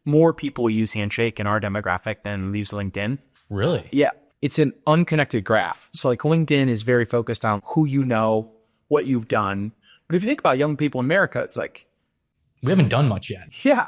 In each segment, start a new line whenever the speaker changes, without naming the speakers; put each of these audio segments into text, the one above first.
more people use Handshake in our demographic than use LinkedIn.
Really?
Yeah. It's an unconnected graph. So like LinkedIn is very focused on who you know, what you've done. But if you think about young people in America, it's like,
we haven't done much yet.
yeah.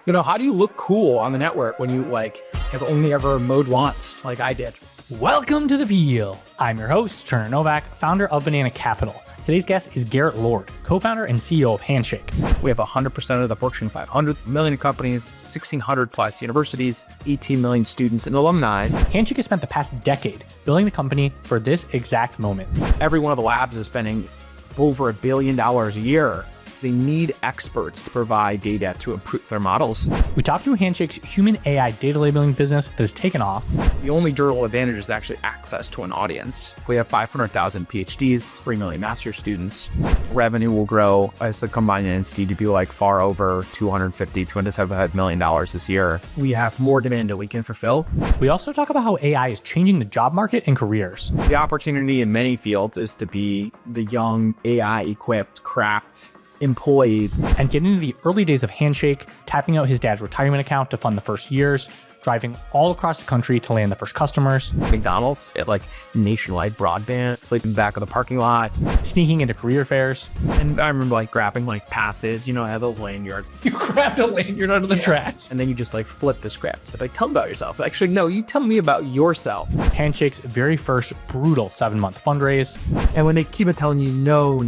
You know, how do you look cool on the network when you like have only ever mowed once like I did?
Welcome to The Peel. I'm your host, Turner Novak, founder of Banana Capital. Today's guest is Garrett Lord, co-founder and CEO of Handshake.
We have 100% of the Fortune 500, million companies, 1,600 plus universities, 18 million students and alumni.
Handshake has spent the past decade building the company for this exact moment.
Every one of the labs is spending over $1 billion a year. They need experts to provide data to improve their models.
We talked through Handshake's human AI data labeling business that has taken off.
The only durable advantage is actually access to an audience. We have 500,000 PhDs, 3 million master's students. Revenue will grow as the combined entity to be like far over $275 million this year. We have more demand than we can fulfill.
We also talk about how AI is changing the job market and careers.
The opportunity in many fields is to be the young AI-equipped, cracked employee.
And get into the early days of Handshake, tapping out his dad's retirement account to fund the first years, driving all across the country to land the first customers.
McDonald's at like nationwide broadband, sleeping in the back of the parking lot.
Sneaking into career fairs.
And I remember like grabbing like passes, you know, I have those lanyards.
You grabbed a lanyard out of the trash.
And then you just like flip the script. Like, tell me about yourself. Actually, no, you tell me about yourself.
Handshake's very first brutal 7-month fundraise.
And when they keep telling you no,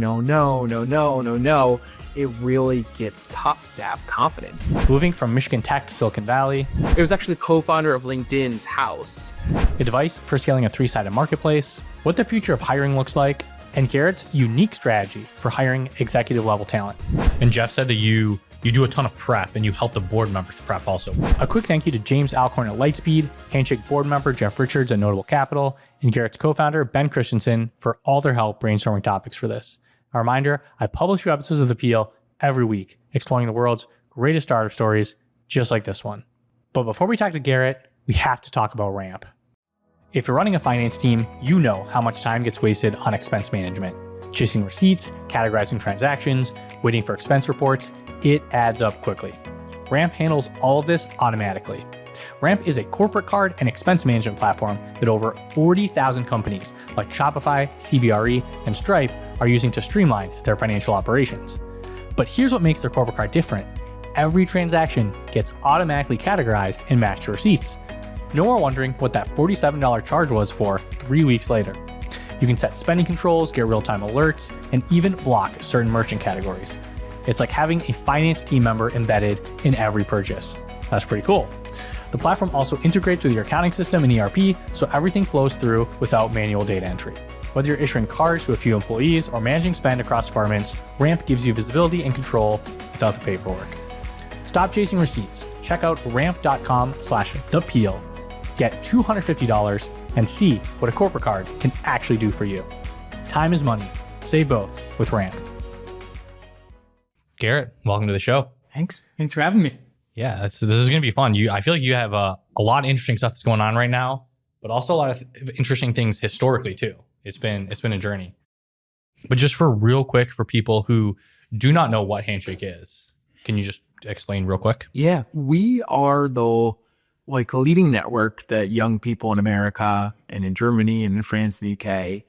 it really gets tough to have confidence.
Moving from Michigan Tech to Silicon Valley.
It was actually the co-founder of LinkedIn's house.
Advice for scaling a 3-sided marketplace. What the future of hiring looks like. And Garrett's unique strategy for hiring executive level talent.
And Jeff said that you do a ton of prep and you help the board members prep also.
A quick thank you to James Alcorn at Lightspeed, Handshake board member Jeff Richards at Notable Capital, and Garrett's co-founder Ben Christensen for all their help brainstorming topics for this. A reminder, I publish new episodes of The Peel every week, exploring the world's greatest startup stories, just like this one. But before we talk to Garrett, we have to talk about Ramp. If you're running a finance team, you know how much time gets wasted on expense management. Chasing receipts, categorizing transactions, waiting for expense reports, it adds up quickly. Ramp handles all of this automatically. Ramp is a corporate card and expense management platform that over 40,000 companies like Shopify, CBRE, and Stripe are using to streamline their financial operations. But here's what makes their corporate card different. Every transaction gets automatically categorized and matched to receipts. No more wondering what that $47 charge was for 3 weeks later. You can set spending controls, get real-time alerts, and even block certain merchant categories. It's like having a finance team member embedded in every purchase. That's pretty cool. The platform also integrates with your accounting system and ERP, so everything flows through without manual data entry. Whether you're issuing cards to a few employees or managing spend across departments, Ramp gives you visibility and control without the paperwork. Stop chasing receipts. Check out ramp.com/thepeel. Get $250 and see what a corporate card can actually do for you. Time is money. Save both with Ramp.
Garrett, welcome to the show.
Thanks for having me.
Yeah, this is going to be fun. I feel like you have a lot of interesting stuff that's going on right now, but also a lot of interesting things historically too. It's been a journey. But just for real quick, for people who do not know what Handshake is, can you just explain real quick?
Yeah, we are the like leading network that young people in America and in Germany and in France and the UK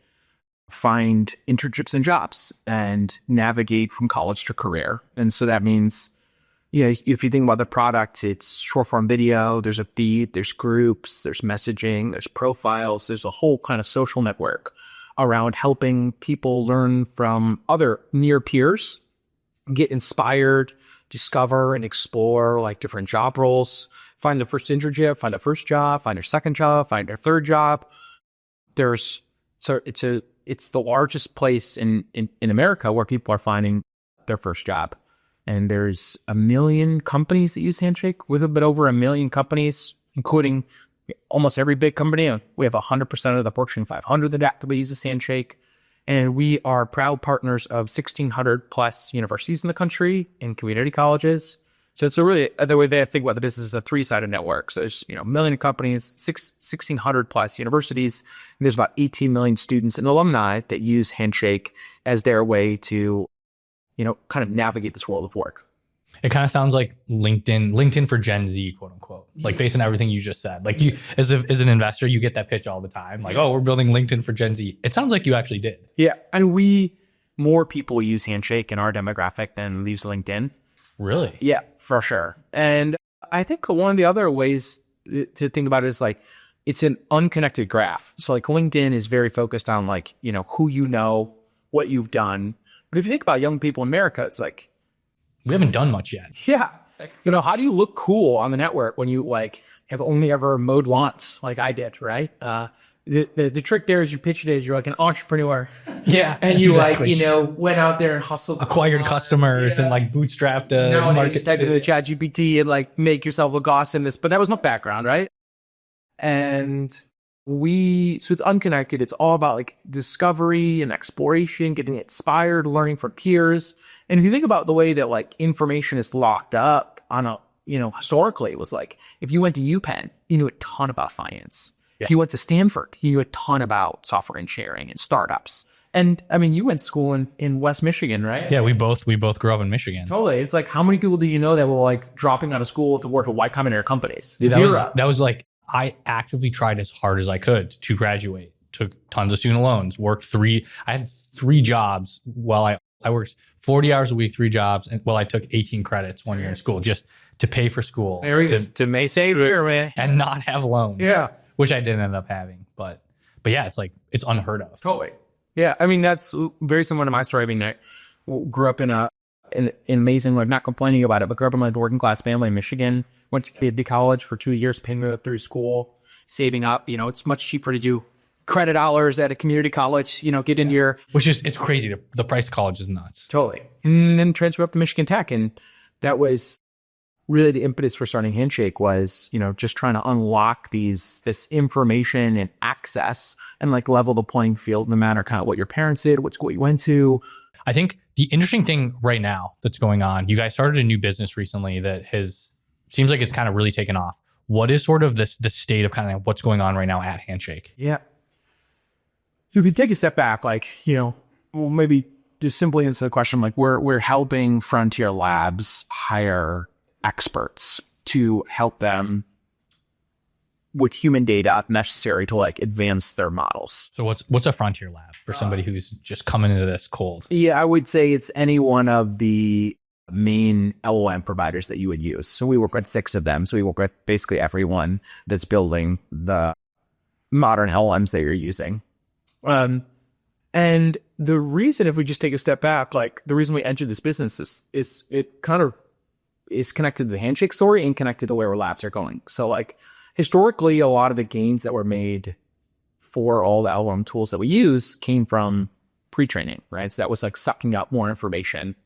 find internships and jobs and navigate from college to career. And so that means, yeah, if you think about the product, it's short form video, there's a feed, there's groups, there's messaging, there's profiles, there's a whole kind of social network around helping people learn from other near peers, get inspired, discover and explore like different job roles, find the first internship, find a first job, find their second job, find their third job. It's the largest place in America where people are finding their first job. And there's 1 million companies that use Handshake, with a bit over 1 million companies, including almost every big company. We have 100% of the Fortune 500 that actively uses Handshake. And we are proud partners of 1,600 plus universities in the country and community colleges. So it's a really, the way they think about the business is a 3-sided network. So there's, 1 million companies, 1,600 plus universities, and there's about 18 million students and alumni that use Handshake as their way to, kind of navigate this world of work.
It kind of sounds like LinkedIn for Gen Z, quote unquote, like based on everything you just said. Like you, as an investor, you get that pitch all the time. Like, oh, we're building LinkedIn for Gen Z. It sounds like you actually did.
Yeah. And more people use Handshake in our demographic than use LinkedIn.
Really?
Yeah, for sure. And I think one of the other ways to think about it is like, it's an unconnected graph. So like LinkedIn is very focused on like, who you know, what you've done. But if you think about young people in America, it's like,
we haven't done much yet.
Yeah. How do you look cool on the network when you like have only ever mowed lawns like I did, right? The trick there is you pitch it as you're like an entrepreneur.
Yeah.
And you
exactly.
went out there and hustled.
Acquired customers and like bootstrapped a market.
Type into the chat GPT and like make yourself look awesome. But that was my background, right? And so it's unconnected. It's all about like discovery and exploration, getting inspired, learning from peers. And if you think about the way that like information is locked up on historically, it was like, if you went to UPenn, you knew a ton about finance. Yeah. If you went to Stanford, you knew a ton about software engineering and startups. And I mean, you went to school in West Michigan, right?
Yeah, we both grew up in Michigan.
Totally. It's like, how many people do you know that were like dropping out of school to work for Y Combinator companies?
Zero. That was like, I actively tried as hard as I could to graduate, took tons of student loans, I had 3 jobs while I worked 40 hours a week, 3 jobs, and I took 18 credits 1 year in school just to pay for school.
To may save it
and not have loans.
Yeah. Which
I didn't end up having. But yeah, it's like, it's unheard of.
Totally. Yeah. I mean, that's very similar to my story. I mean, I grew up in an amazing, like not complaining about it, but grew up in a working class family in Michigan. Went to community college for 2 years, paying through school, saving up. It's much cheaper to do credit hours at a community college, get into your...
It's crazy. The price of college is nuts.
Totally. And then transfer up to Michigan Tech. And that was really the impetus for starting Handshake was, just trying to unlock this information and access and like level the playing field no matter kind of what your parents did, what school you went to.
I think the interesting thing right now that's going on, you guys started a new business recently that seems like it's kind of really taken off. What is sort of the state of kind of what's going on right now at Handshake?
Yeah. If you take a step back, like, maybe just simply answer the question, like we're helping frontier labs hire experts to help them with human data necessary to like advance their models.
So what's a frontier lab for somebody who's just coming into this cold?
Yeah, I would say it's any one of the main LLM providers that you would use. So we work with 6 of them. So we work with basically everyone that's building the modern LLMs that you're using. And the reason, if we just take a step back, like the reason we entered this business is it kind of is connected to the Handshake story and connected to where our labs are going. So like historically, a lot of the gains that were made for all the LLM tools that we use came from pre-training, right? So that was like sucking up more information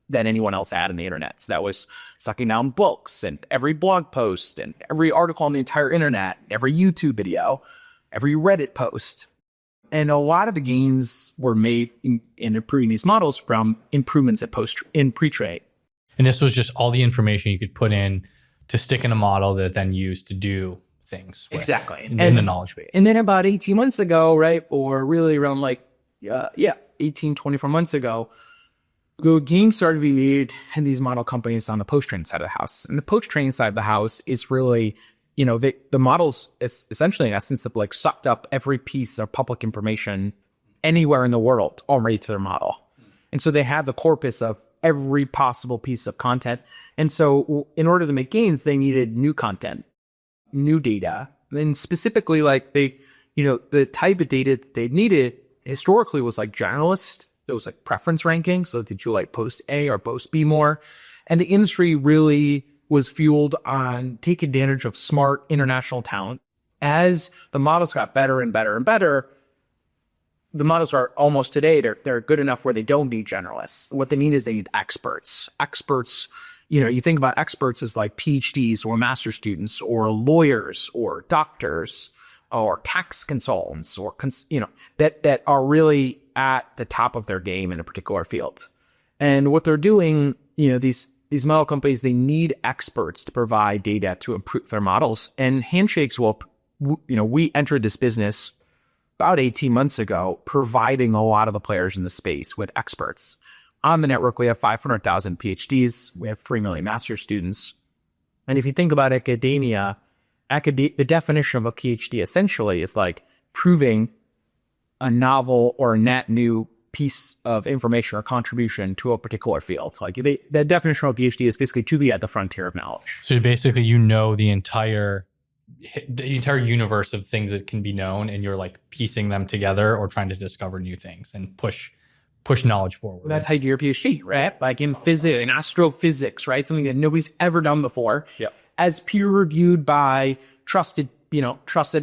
than anyone else had on the internet. So that was sucking down books and every blog post and every article on the entire internet, every YouTube video, every Reddit post. And a lot of the gains were made in improving these models from improvements in pre-train.
And this was just all the information you could put in to stick in a model that then used to do things with.
Exactly.
In the knowledge base.
And then about 18 months ago, right, or really around 18, 24 months ago, the gains started to be made in these model companies on the post-train side of the house. And the post-train side of the house is really, the models is essentially in essence have like sucked up every piece of public information anywhere in the world already to their model. And so they have the corpus of every possible piece of content. And so in order to make gains, they needed new content, new data. And specifically like the type of data that they needed historically was like generalist. It was like preference ranking. So did you like post A or post B more? And the industry really was fueled on taking advantage of smart international talent. As the models got better and better and better, the models are almost today, they're good enough where they don't need generalists. What they need is they need experts. Experts, you think about experts as like PhDs or master students or lawyers or doctors or tax consultants or, that are really at the top of their game in a particular field. And what they're doing, these model companies, they need experts to provide data to improve their models. And Handshakes we entered this business about 18 months ago, providing a lot of the players in the space with experts on the network, we have 500,000 PhDs. We have 3 million master's students. And if you think about academia, the definition of a PhD essentially is like proving a novel or a net new piece of information or contribution to a particular field. Like the definition of a PhD is basically to be at the frontier of knowledge.
So basically, you know the entire universe of things that can be known, and you're like piecing them together or trying to discover new things and push knowledge forward.
That's how you do your PhD, right? Like in physics, in astrophysics, right? Something that nobody's ever done before.
Yep.
As peer reviewed by trusted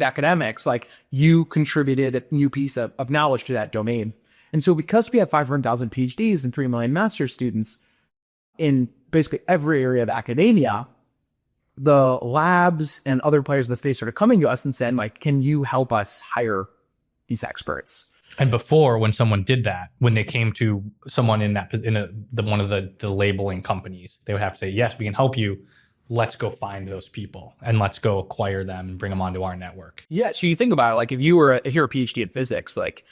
academics, like you contributed a new piece of knowledge to that domain. And so because we have 500,000 PhDs and 3 million master's students in basically every area of academia, the labs and other players in the space started coming to us and saying, like, can you help us hire these experts?
And before, when someone did that, when they came to someone in one of the labeling companies, they would have to say, yes, we can help you. Let's go find those people and let's go acquire them and bring them onto our network.
Yeah. So you think about it, like if you're a PhD in physics, like,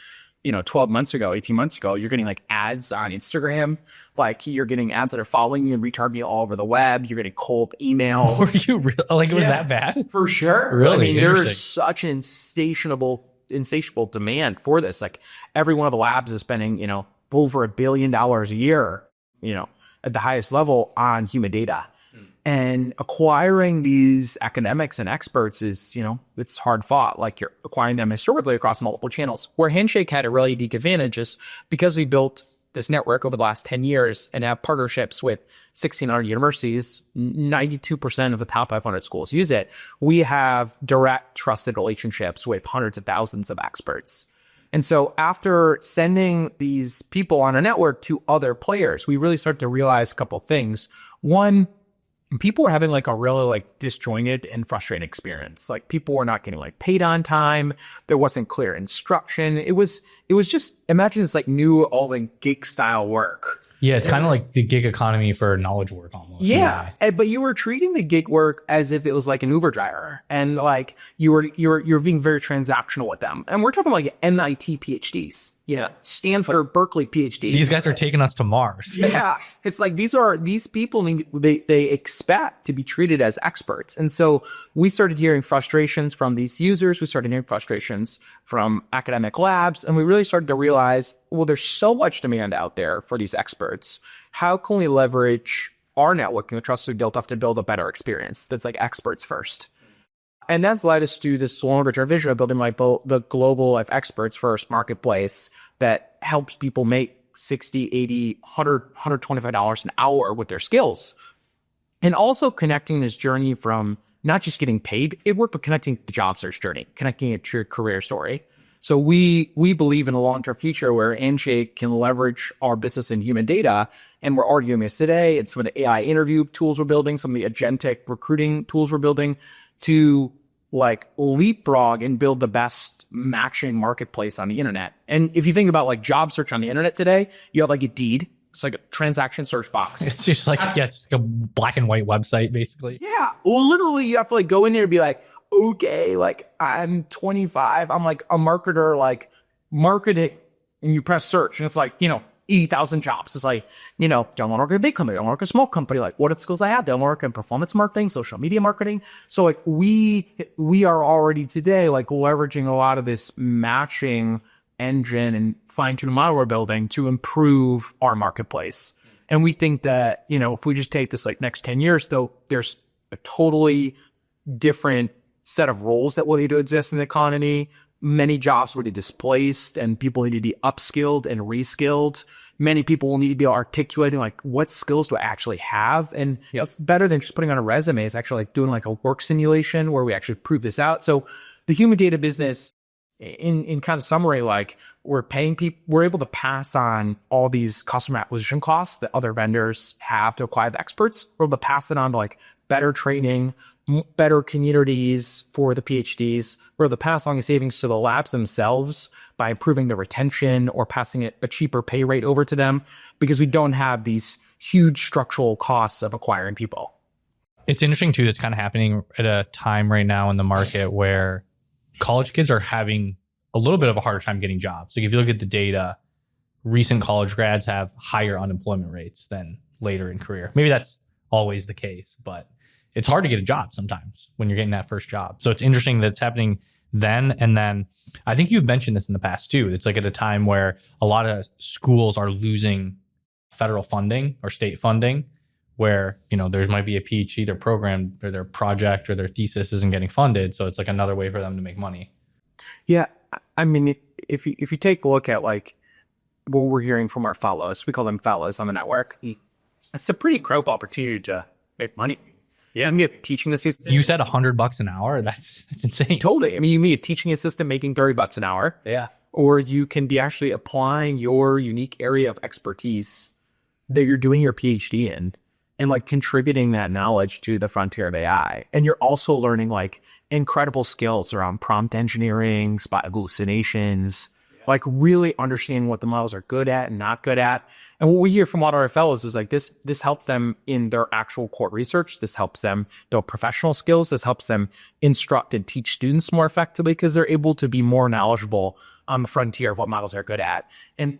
12 months ago, 18 months ago, you're getting like ads on Instagram. Like you're getting ads that are following you and retargeting you all over the web. You're getting cold emails.
Were you really, like it was that bad?
For sure.
Really?
I mean, there's such an insatiable demand for this. Like every one of the labs is spending, over $1 billion a year, at the highest level on human data. And acquiring these academics and experts is, it's hard fought. Like you're acquiring them historically across multiple channels. Where Handshake had a really unique advantage is because we built this network over the last 10 years and have partnerships with 1,600 universities, 92% of the top 500 schools use it. We have direct trusted relationships with hundreds of thousands of experts. And so after sending these people on a network to other players, we really started to realize a couple of things. One, people were having like a really like disjointed and frustrating experience. Like people were not getting like paid on time. There wasn't clear instruction. It was just, imagine it's like new all in gig style work.
Yeah, it's kind of like the gig economy for knowledge work almost.
Yeah, but you were treating the gig work as if it was like an Uber driver, and like you're being very transactional with them. And we're talking like MIT PhDs, Stanford, Berkeley PhDs.
These guys are taking us to Mars.
Yeah, it's like these people they expect to be treated as experts, and so we started hearing frustrations from these users. We started hearing frustrations from academic labs, and we really started to realize, well, there's so much demand out there for these experts. How can we leverage our network and the trust we built up to build a better experience that's like experts first? And that's led us to this longer-term vision of building like the global experts first marketplace that helps people make $60, $80, $100, $125 an hour with their skills. And also connecting this journey from not just getting paid at work, but connecting the job search journey, connecting it to your career story. So we believe in a long-term future where Handshake can leverage our business in human data, and we're already doing this today. It's some of the AI interview tools we're building, some of the agentic recruiting tools we're building to like leapfrog and build the best matching marketplace on the internet. And if you think about like job search on the internet today, you have like Indeed. It's like a transaction search box.
It's just like, it's just a black and white website basically.
Yeah. Well, literally you have to like go in there and be like, okay, like I'm 25. I'm like a marketer, like marketing, and you press search and it's like, 80,000 jobs. It's like, don't want to work at a big company. Don't want to work at a small company. Like what are the skills I have? Don't work in performance marketing, social media marketing. So like we are already today like leveraging a lot of this matching engine and fine-tuning model we're building to improve our marketplace. And we think that, if we just take this like next 10 years, though, there's a totally different set of roles that will need to exist in the economy. Many jobs will be displaced and people need to be upskilled and reskilled. Many people will need to be articulating like, what skills do I actually have? And it's better than just putting on a resume. It's actually like doing like a work simulation where we actually prove this out. So the human data business, in kind of summary, like we're paying people, we're able to pass on all these customer acquisition costs that other vendors have to acquire the experts. We're able to pass it on to like better training, better communities for the PhDs, where the pass on savings to the labs themselves by improving the retention or passing it a cheaper pay rate over to them, because we don't have these huge structural costs of acquiring people.
It's interesting too, that's kind of happening at a time right now in the market where college kids are having a little bit of a harder time getting jobs. Like if you look at the data, recent college grads have higher unemployment rates than later in career. Maybe that's always the case, but it's hard to get a job sometimes when you're getting that first job. So it's interesting that it's happening then. And then I think you've mentioned this in the past too. It's like at a time where a lot of schools are losing federal funding or state funding, where, you know, there might be a PhD, their program or their project or their thesis isn't getting funded. So it's like another way for them to make money.
Yeah. I mean, if you take a look at like what we're hearing from our fellows, we call them fellows on the network. It's a pretty crop opportunity to make money. Yeah, I'm a teaching assistant.
You said $100 an hour. That's insane.
Totally. I mean, you can be a teaching assistant making $30 an hour.
Yeah.
Or you can be actually applying your unique area of expertise that you're doing your PhD in and like contributing that knowledge to the frontier of AI. And you're also learning like incredible skills around prompt engineering, spot hallucinations, like really understanding what the models are good at and not good at. And what we hear from a lot of our fellows is like this helps them in their actual core research. This helps them build professional skills. This helps them instruct and teach students more effectively because they're able to be more knowledgeable on the frontier of what models are good at and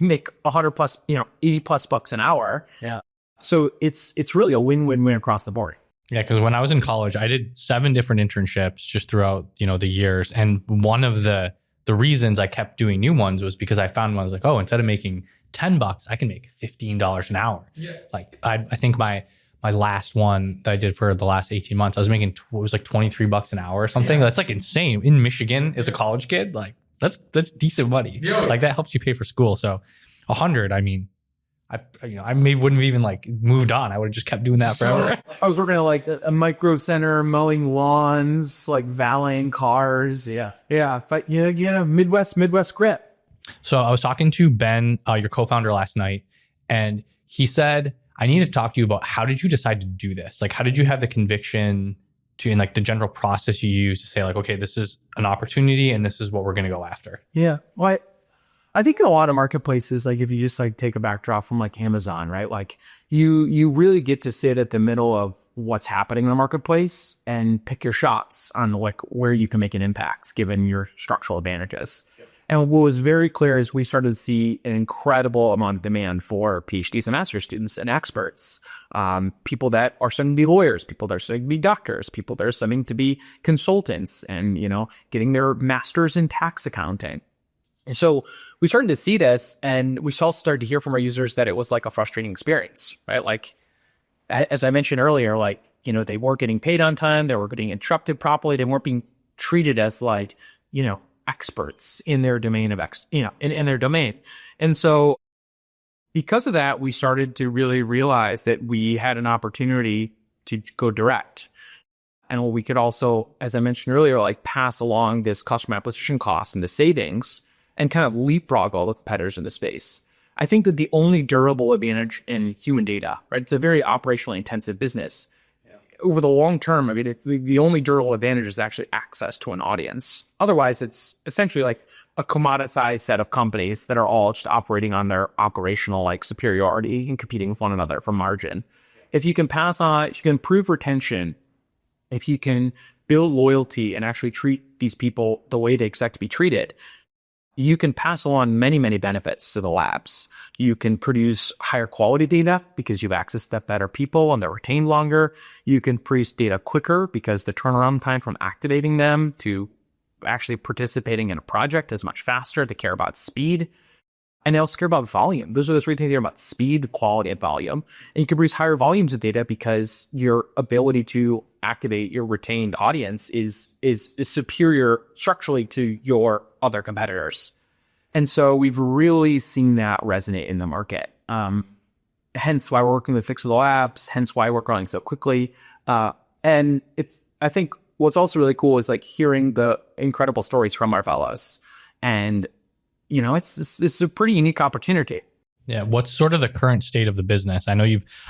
make 100 plus, 80 plus bucks an hour.
Yeah.
So it's really a win-win-win across the board.
Yeah, because when I was in college, I did 7 different internships just throughout, the years. And one of the reasons I kept doing new ones was because I found one. I was like, oh, instead of making $10, I can make $15 an hour. Yeah. Like I think my last one that I did for the last 18 months, I was making, it was like $23 an hour or something. Yeah. That's like insane. In Michigan as a college kid, like that's decent money. Yeah. Like that helps you pay for school. So 100, I mean, I maybe wouldn't have even like moved on. I would have just kept doing that forever.
I was working at like a micro center, mowing lawns, like valeting cars. Yeah. Yeah. Midwest grit.
So I was talking to Ben, your co-founder, last night, and he said, I need to talk to you about how did you decide to do this? Like, how did you have the conviction to, in like the general process you use to say like, okay, this is an opportunity and this is what we're going to go after?
Yeah. Well, I think in a lot of marketplaces, like if you just like take a backdrop from like Amazon, right? Like you really get to sit at the middle of what's happening in the marketplace and pick your shots on like where you can make an impact given your structural advantages. Yep. And what was very clear is we started to see an incredible amount of demand for PhDs and master's students and experts, people that are studying to be lawyers, people that are studying to be doctors, people that are studying to be consultants and, getting their master's in tax accounting. And so we started to see this and we also started to hear from our users that it was like a frustrating experience, right? Like, as I mentioned earlier, like, they weren't getting paid on time. They were getting interrupted properly. They weren't being treated as like, experts in their domain of in their domain. And so because of that, we started to really realize that we had an opportunity to go direct. And we could also, as I mentioned earlier, like pass along this customer acquisition cost and the savings and kind of leapfrog all the competitors in the space. I think that the only durable advantage in human data, right? It's a very operationally intensive business. Yeah. Over the long term, I mean, the only durable advantage is actually access to an audience. Otherwise, it's essentially like a commoditized set of companies that are all just operating on their operational like superiority and competing with one another for margin. If you can pass on, if you can improve retention, if you can build loyalty and actually treat these people the way they expect to be treated, you can pass along many, many benefits to the labs. You can produce higher quality data because you've access to better people and they're retained longer. You can produce data quicker because the turnaround time from activating them to actually participating in a project is much faster. They care about speed and they also care about volume. Those are the 3 things here about speed, quality, and volume. And you can produce higher volumes of data because your ability to activate your retained audience is superior structurally to your other competitors. And so we've really seen that resonate in the market. Hence why we're working with Fix of the Labs, hence why we're growing so quickly. And I think what's also really cool is like hearing the incredible stories from our fellows. And it's a pretty unique opportunity.
Yeah. What's sort of the current state of the business? I know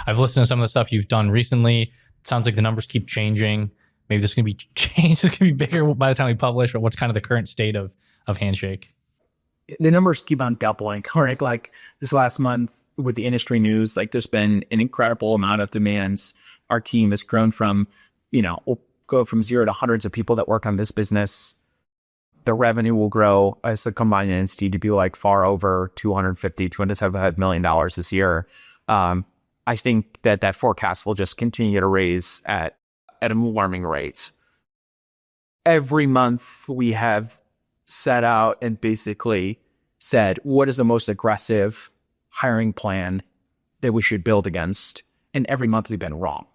I've listened to some of the stuff you've done recently. It sounds like the numbers keep changing. Maybe this is going to be changed. It's going to be bigger by the time we publish, but what's kind of the current state of Handshake?
The numbers keep on doubling. Right? Like this last month with the industry news, like there's been an incredible amount of demands. Our team has grown from, we'll go from 0 to hundreds of people that work on this business. the revenue will grow as a combined entity to be like far over $275 million this year. I think that forecast will just continue to raise at an alarming rate. Every month we have set out and basically said, what is the most aggressive hiring plan that we should build against? And every month we've been wrong.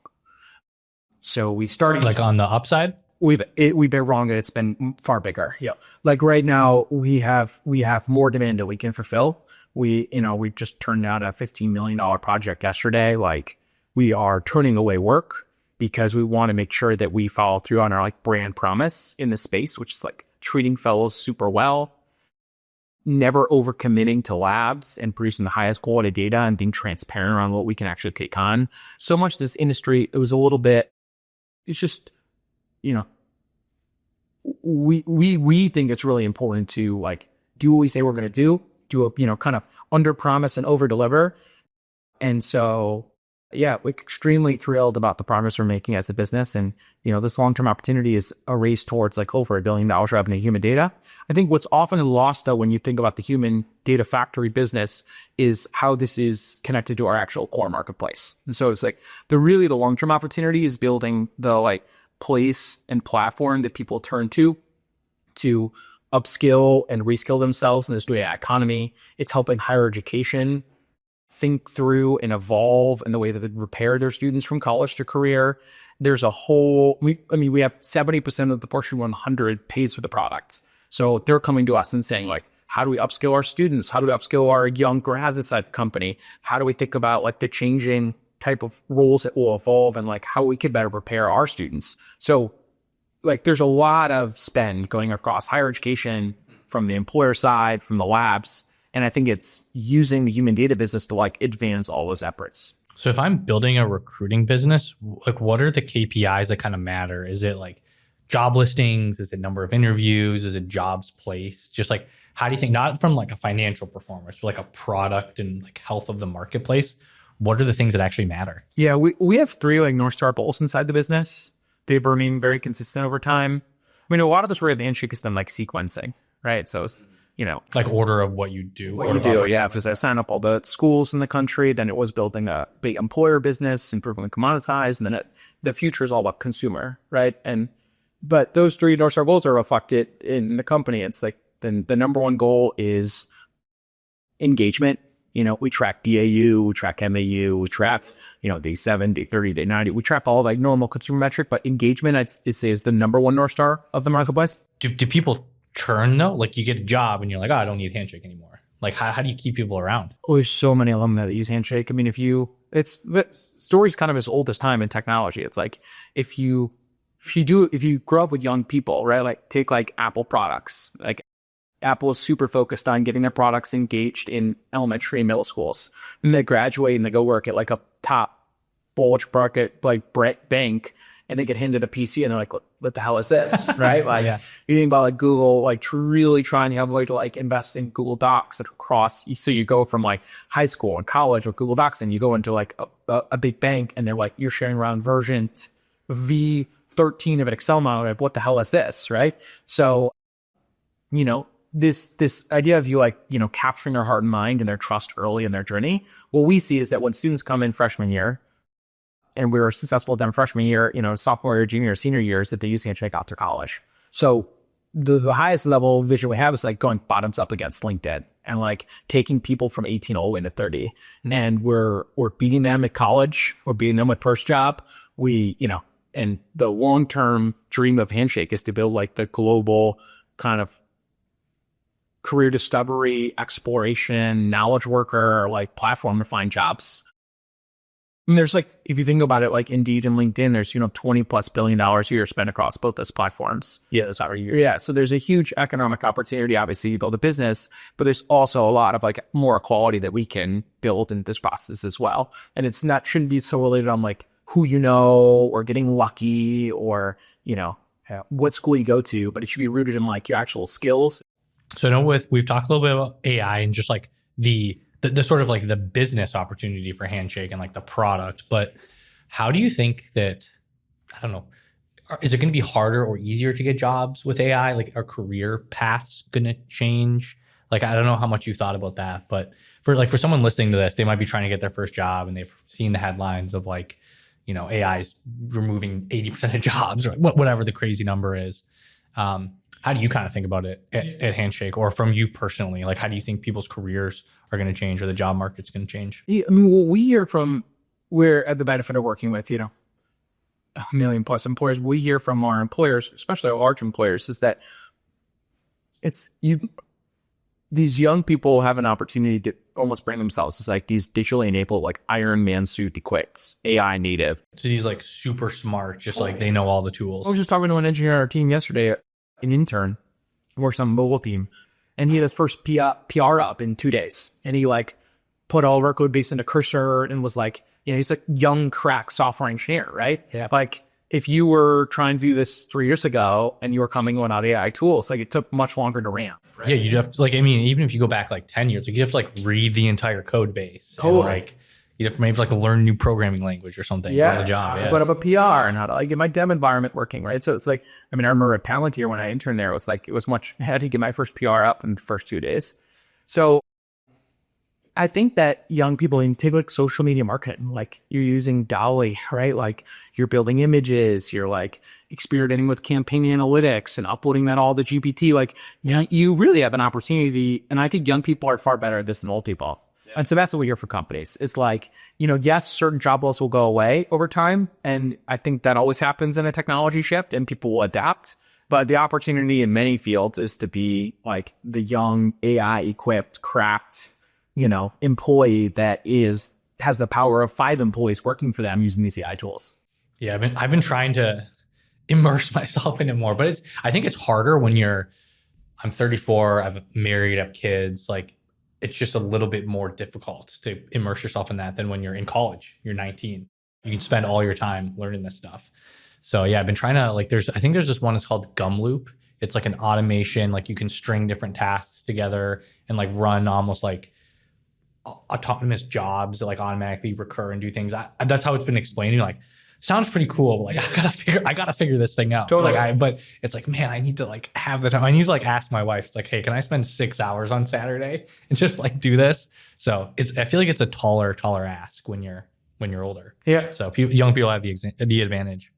So we started
Like on the upside?
we've been wrong and it's been far bigger. Yeah. Like right now we have more demand than we can fulfill. We just turned down a $15 million project yesterday. Like we are turning away work because we want to make sure that we follow through on our like brand promise in the space, which is like treating fellows super well, never overcommitting to labs and producing the highest quality data and being transparent around what we can actually take on. So much of this industry, it was a little bit, it's just, we think it's really important to like do what we say we're going to do a, kind of under promise and over deliver. And so, yeah, we're extremely thrilled about the progress we're making as a business. And, this long-term opportunity is a race towards like over $1 billion revenue in human data. I think what's often lost though, when you think about the human data factory business is how this is connected to our actual core marketplace. And so it's like the long-term opportunity is building the like place and platform that people turn to upskill and reskill themselves in this data economy. It's helping higher education think through and evolve in the way that they prepare their students from college to career. There's a whole, we have 70% of the Fortune 100 pays for the product. So they're coming to us and saying like, how do we upskill our students? How do we upskill our young graduates at the company? How do we think about like the changing type of roles that will evolve and like how we could better prepare our students? So like there's a lot of spend going across higher education from the employer side, from the labs. And I think it's using the human data business to like advance all those efforts.
So if I'm building a recruiting business, like what are the KPIs that kind of matter? Is it like job listings? Is it number of interviews? Is it jobs placed? Just like, how do you think, not from like a financial performance, but like a product and like health of the marketplace? What are the things that actually matter? Yeah,
we have 3 like North Star goals inside the business. They've remained very consistent over time. I mean, a lot of this where the Handshake is done like sequencing, right? So it's,
like order of what you do.
Yeah. Because I signed up all the schools in the country. Then it was building a big employer business, improving commoditized. And then the future is all about consumer, right? But those 3 North Star goals are reflected in the company. It's like the number one goal is engagement. We track DAU, we track MAU, we track, day 7, day 30, day 90. We track all like normal consumer metric, but engagement, I'd say, is the number one North Star of the marketplace.
Do people churn though? Like you get a job and you're like, oh, I don't need Handshake anymore. Like how do you keep people around?
Oh, there's so many alumni that use Handshake. I mean, the story's kind of as old as time in technology. It's like if you grow up with young people, right? Like take like Apple products. Like Apple is super focused on getting their products engaged in elementary and middle schools. And they graduate and they go work at like a top bulge bracket like bank, and they get handed a PC and they're like, what the hell is this? Right? Like you think about like Google, like really trying to have a way to like invest in Google Docs across. So you go from like high school and college with Google Docs and you go into like a big bank and they're like, you're sharing around version V13 of an Excel model. Like, what the hell is this? Right? So, this idea of you like, capturing their heart and mind and their trust early in their journey. What we see is that when students come in freshman year, and we were successful at them freshman year, sophomore year, junior, senior years, that they use Handshake out to college. So the highest level vision we have is like going bottoms up against LinkedIn and like taking people from 18 all the way to 30. And we're beating them at college. We're beating them with first job. And the long-term dream of Handshake is to build like the global kind of career discovery, exploration, knowledge worker, like platform to find jobs. And there's like, if you think about it, like Indeed and LinkedIn, there's, $20+ billion a year spent across both those platforms. Yeah, that's our year. Yeah. So there's a huge economic opportunity, obviously, to build a business, but there's also a lot of like more equality that we can build in this process as well. And shouldn't be so related on like who or getting lucky or, what school you go to, but it should be rooted in like your actual skills.
So I know we've talked a little bit about AI and just like the sort of like the business opportunity for Handshake and like the product, but how do you think that, I don't know, is it going to be harder or easier to get jobs with AI? Like, are career paths going to change? Like, I don't know how much you thought about that, but for someone listening to this, they might be trying to get their first job and they've seen the headlines of like, AI's removing 80% of jobs or whatever the crazy number is. How do you kind of think about it at Handshake, or from you personally? Like, how do you think people's careers are going to change, or the job market's going to change?
Yeah, I mean, what we hear from, we're at the benefit of working with, a million plus employers. We hear from our employers, especially our large employers, is that these young people have an opportunity to almost bring themselves as like these digitally enabled, like Iron Man suit equates, AI native.
So he's like super smart, just like they know all the tools.
I was just talking to an engineer on our team yesterday, an intern who works on the mobile team, and he had his first PR up in 2 days. And he like put all of our code base into Cursor and was like, he's a young crack software engineer, right? Yeah. Like if you were trying to do this 3 years ago and you were coming without AI tools, like it took much longer to ramp. Right?
Yeah, you'd have to, like, I mean, even if you go back like 10 years, like you have to like read the entire code base.
Totally.
And, like, you'd have to maybe like learn a new programming language or something for the job. Yeah.
Put up a PR and how to like get my dev environment working, right? So it's like, I mean, I remember at Palantir when I interned there, I had to get my first PR up in the first 2 days. So I think that young people, and take like social media marketing, like you're using Dolly, right? Like you're building images, you're like experimenting with campaign analytics and uploading that all to GPT. Like, you really have an opportunity. And I think young people are far better at this than old people. Yeah. And so that's what we hear from companies. It's like, yes, certain job roles will go away over time. And I think that always happens in a technology shift and people will adapt. But the opportunity in many fields is to be like the young AI equipped, cracked, employee that has the power of 5 employees working for them using these AI tools.
Yeah, I've been trying to immerse myself in it more, but I think it's harder when I'm 34, I'm married, I have kids. Like, it's just a little bit more difficult to immerse yourself in that than when you're in college. You're 19. You can spend all your time learning this stuff. So yeah, I've been trying to I think there's this one, it's called Gum Loop. It's like an automation, like you can string different tasks together and like run almost like autonomous jobs that like automatically recur and do things. That's how it's been explained to me. Like, sounds pretty cool. Like, I gotta figure this thing out.
Totally.
But it's like, man, I need to like have the time. I need to like ask my wife. It's like, hey, can I spend 6 hours on Saturday and just like do this? So I feel like it's a taller ask when you're older.
Yeah.
So young people have the advantage.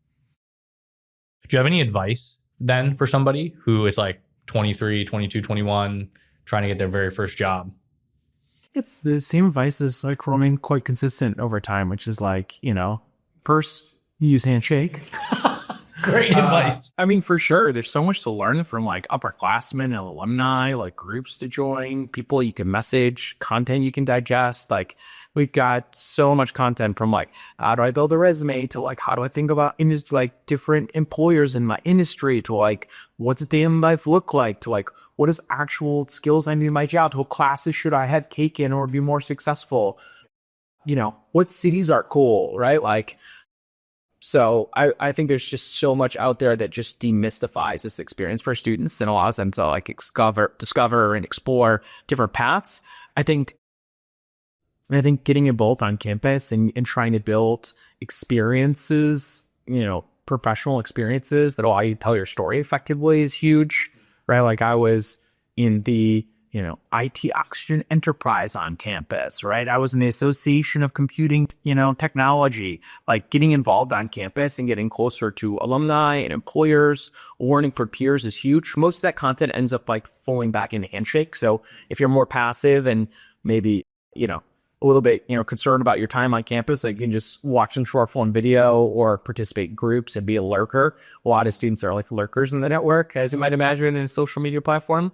Do you have any advice then for somebody who is like 23, 22, 21, trying to get their very first job?
It's the same advice as like remain quite consistent over time, which is like, first use Handshake.
Great advice.
I mean, for sure, there's so much to learn from like upperclassmen and alumni, like groups to join, people you can message, content you can digest. Like, we've got so much content from like, how do I build a resume, to like, how do I think about like different employers in my industry, to like, what's a day in life look like, to like, what is actual skills I need in my job, to what classes should I have taken or be more successful? What cities are cool, right? Like, so I think there's just so much out there that just demystifies this experience for students and allows them to like discover and explore different paths. I think getting involved on campus and trying to build experiences, professional experiences that allow you to tell your story effectively is huge, right? Like, I was in the IT Oxygen Enterprise on campus, right? I was in the Association of Computing, Technology. Like, getting involved on campus and getting closer to alumni and employers, learning for peers is huge. Most of that content ends up like falling back into Handshake. So if you're more passive and maybe, a little bit, concerned about your time on campus, like, you can just watch some short form video or participate in groups and be a lurker. A lot of students are like lurkers in the network, as you might imagine, in a social media platform.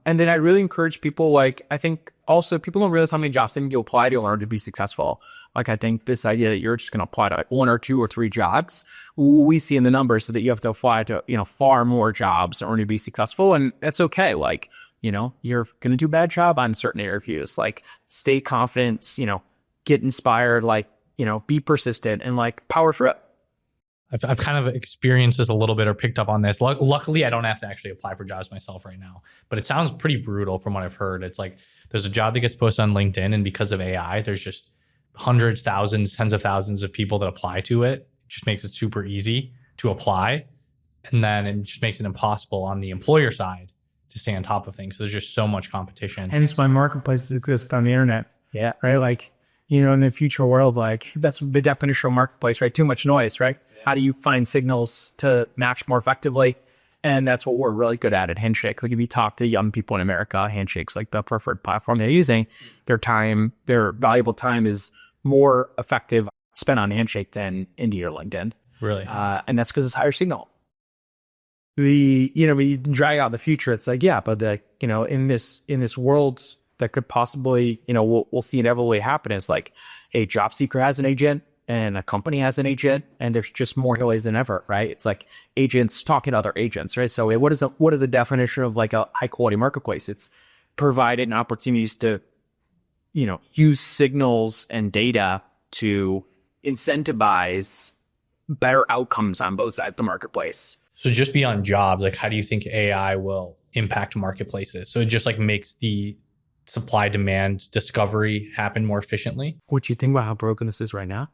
And then I really encourage people, like, I think also people don't realize how many jobs they need to apply to in order to be successful. Like, I think this idea that you're just going to apply to like 1 or 2 or 3 jobs, we see in the numbers so that you have to apply to, far more jobs in order to be successful. And that's okay. Like, you're going to do a bad job on certain interviews. Like, stay confident, get inspired, like, be persistent and like power through it.
I've kind of experienced this a little bit or picked up on this. Luckily, I don't have to actually apply for jobs myself right now, but it sounds pretty brutal from what I've heard. It's like there's a job that gets posted on LinkedIn, and because of AI, there's just hundreds, thousands, tens of thousands of people that apply to it. It just makes it super easy to apply. And then it just makes it impossible on the employer side to stay on top of things. So there's just so much competition.
Hence why marketplaces exist on the internet.
Yeah.
Right. Like, in the future world, like that's the definition of marketplace, right? Too much noise, right? Yeah. How do you find signals to match more effectively? And that's what we're really good at Handshake. Like if you talk to young people in America, Handshake's like the preferred platform they're using. Their valuable time is more effective spent on Handshake than Indeed or LinkedIn.
Really?
And that's because it's higher signal. When you drag out the future, it's like, yeah, but in this world that could possibly, we'll see inevitably happen is like a job seeker has an agent and a company has an agent, and there's just more ways than ever, right? It's like agents talking to other agents, right? So what is the definition of like a high quality marketplace? It's providing opportunities to, use signals and data to incentivize better outcomes on both sides of the marketplace.
So just beyond jobs, like how do you think AI will impact marketplaces? So it just like makes the supply demand discovery happen more efficiently?
What you think about how broken this is right now?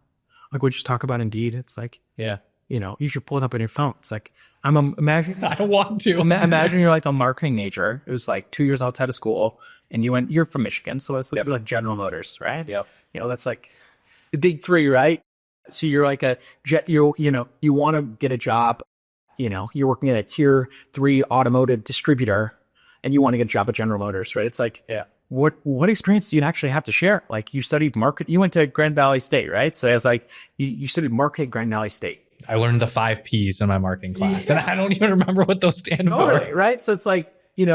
Like we just talk about Indeed. It's like,
yeah,
you should pull it up on your phone. It's like, imagine.
I don't want to.
Imagine you're like a marketing major. It was like 2 years outside of school and you're from Michigan. So it's like General Motors, right?
Yeah.
That's like the big three, right? So you're like you want to get a job, you're working at a tier 3 automotive distributor and you want to get a job at General Motors, right? It's like,
yeah.
What experience do you actually have to share? Like you studied you went to Grand Valley State, right? So it's like you studied marketing at Grand Valley State.
I learned the 5 Ps in my marketing class, and I don't even remember what those stand for.
Right? So it's like, you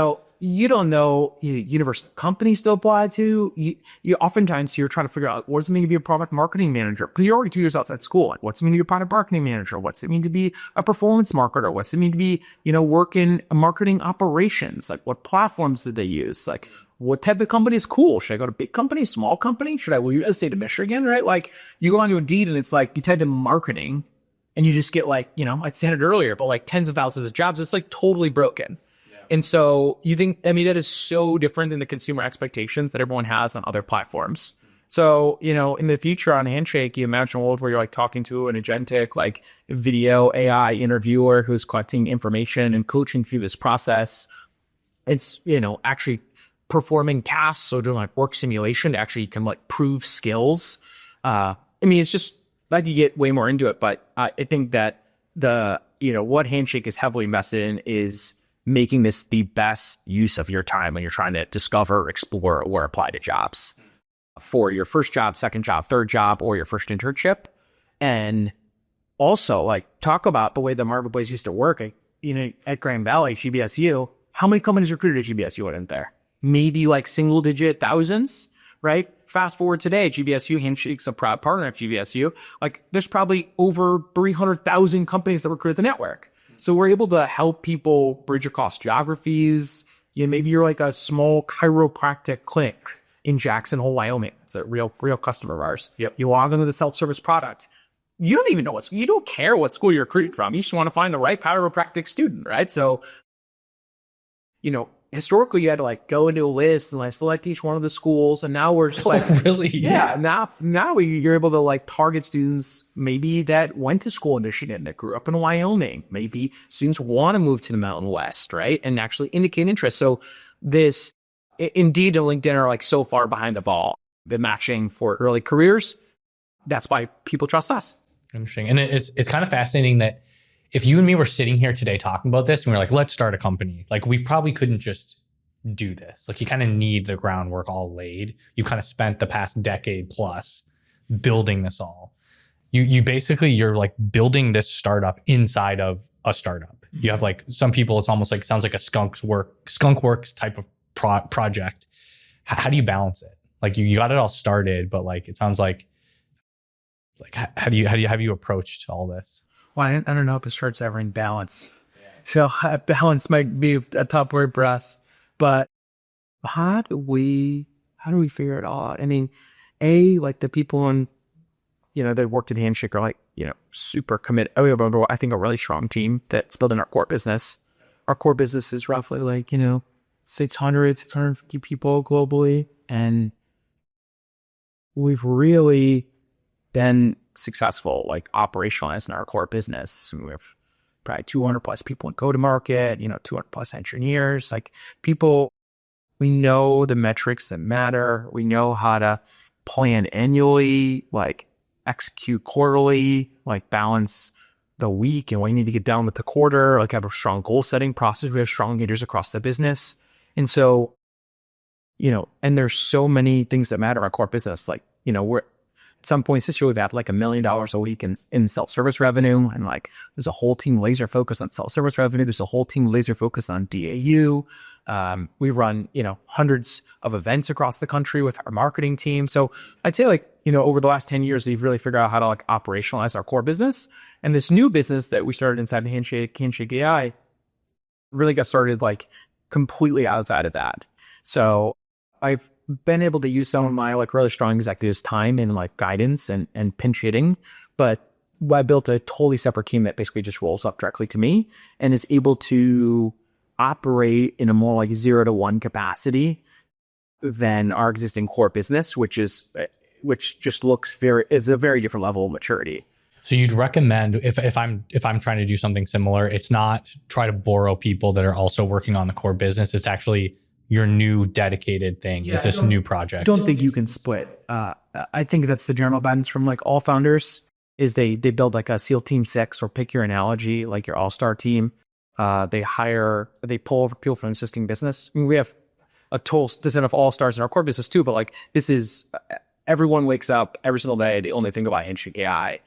don't know university companies to apply to. You oftentimes you're trying to figure out what does it mean to be a product marketing manager? Because you're already 2 years outside school. Like, what's it mean to be a product marketing manager? What's it mean to be a performance marketer? What's it mean to be, work in marketing operations? Like, what platforms did they use? Like, what type of company is cool? Should I go to big company, small company? Should I will you stay to Michigan, right? Like, you go onto Indeed and it's like you type in marketing and you just get like, I said it earlier, but like tens of thousands of jobs. It's like totally broken. And so that is so different than the consumer expectations that everyone has on other platforms. So, in the future on Handshake, you imagine a world where you're like talking to an agentic, like video AI interviewer who's collecting information and coaching through this process. It's, actually performing tasks. So doing like work simulation to actually can like prove skills. It's just like you get way more into it, but I think that what Handshake is heavily invested in is making this the best use of your time when you're trying to discover, explore, or apply to jobs for your first job, second job, third job, or your first internship. And also like talk about the way the marketplace used to work. At Grand Valley, GBSU, how many companies recruited at GBSU went in there? Maybe like single digit thousands, right? Fast forward today, GBSU, Handshake's a proud partner of GBSU. Like there's probably over 300,000 companies that recruit the network. So we're able to help people bridge across geographies. Maybe you're like a small chiropractic clinic in Jackson Hole, Wyoming. It's a real customer of ours.
Yep.
You log into the self-service product. You don't even know you don't care what school you're recruiting from. You just want to find the right chiropractic student, right? So, historically you had to like go into a list and like select each one of the schools, and now we're just like,
really?
Yeah. Now you're able to like target students maybe that went to school in Michigan, that grew up in Wyoming. Maybe students want to move to the Mountain West, right? And actually indicate interest. So this Indeed and LinkedIn are like so far behind the ball. The matching for early careers. That's why people trust us.
Interesting. And it's kind of fascinating that if you and me were sitting here today talking about this and we're like, let's start a company, like we probably couldn't just do this. Like you kind of need the groundwork all laid. You kind of spent the past decade plus building this all. You're like building this startup inside of a startup. Mm-hmm. You have like some people, it's almost like, sounds like a skunk works type of project. How do you balance it? Like you got it all started, but like, it sounds like how have you approached all this?
Well, I don't know if it starts ever in balance. Yeah. So balance might be a tough word for us, but how do we figure it all out? I mean, like the people that worked at Handshake are like, super committed. We have, I think, a really strong team that's building our core business. Our core business is roughly like, 650 people globally. And we've really been successful, like operationalizing our core business. We have probably 200 plus people in go-to-market, 200 plus engineers, like people, we know the metrics that matter. We know how to plan annually, like execute quarterly, like balance the week and what you need to get done with the quarter, like have a strong goal setting process. We have strong leaders across the business. And so, and there's so many things that matter in our core business. Like, we're at some points this year, we've had like $1 million a week in self-service revenue. And like, there's a whole team laser focused on self-service revenue. There's a whole team laser focused on DAU. We run, hundreds of events across the country with our marketing team. So I'd say like, over the last 10 years, we've really figured out how to like operationalize our core business. And this new business that we started inside Handshake AI, really got started like completely outside of that. So I've been able to use some of my like really strong executives' time in like guidance and pinch hitting, but I built a totally separate team that basically just rolls up directly to me and is able to operate in a more like 0 to 1 capacity than our existing core business, which just looks is a very different level of maturity.
So you'd recommend if I'm trying to do something similar, it's not try to borrow people that are also working on the core business. It's actually your new dedicated thing. Is this new project?
I don't think you can split. I think that's the general guidance from like all founders is they build like a SEAL Team 6 or pick your analogy, like your all-star team. They pull over people from existing business. I mean, we have a total set of all-stars in our core business too, but like this is everyone wakes up every single day. They only think about Handshake AI.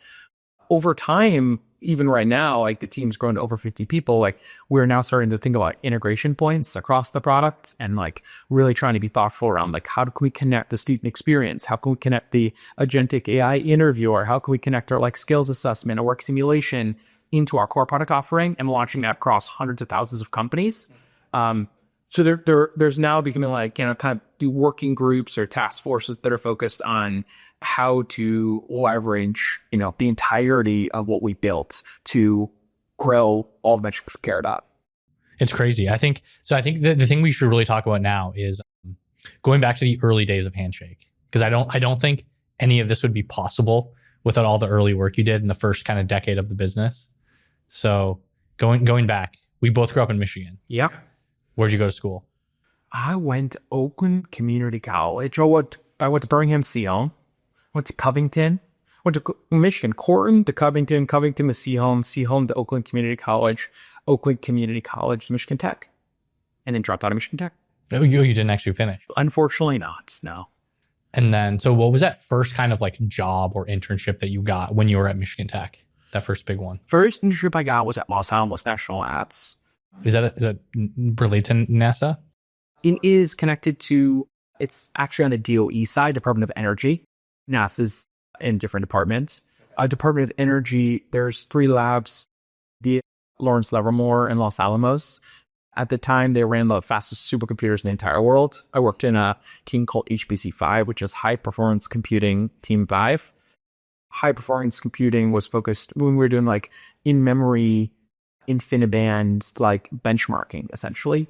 Over time, even right now, like the team's grown to over 50 people. Like we're now starting to think about integration points across the product and like really trying to be thoughtful around like how can we connect the student experience? How can we connect the agentic AI interviewer? How can we connect our like skills assessment or work simulation into our core product offering and launching that across hundreds of thousands of companies? So there's now becoming like, kind of do working groups or task forces that are focused on how to leverage, the entirety of what we built to grow all the metrics we care about.
It's crazy. I think the thing we should really talk about now is going back to the early days of Handshake, because I don't think any of this would be possible without all the early work you did in the first kind of decade of the business. So going back, we both grew up in Michigan.
Yeah.
Where'd you go to school?
I went to Oakland Community College. I went to Birmingham Seahome. Went to Covington. Went to Michigan, Corton to Covington, Covington to Seahome to Oakland Community College, Oakland Community College to Michigan Tech, and then dropped out of Michigan Tech.
Oh, you didn't actually finish?
Unfortunately not, no.
And then, so what was that first kind of like job or internship that you got when you were at Michigan Tech? That first big one?
First internship I got was at Los Alamos National Labs.
Is that related to NASA?
It is connected to, it's actually on the DOE side, Department of Energy. NASA's in different departments. Department of Energy, there's 3 labs, the Lawrence Livermore and Los Alamos. At the time, they ran the fastest supercomputers in the entire world. I worked in a team called HPC5, which is High Performance Computing Team 5. High Performance Computing was focused when we were doing like in-memory, InfiniBand, like benchmarking, essentially.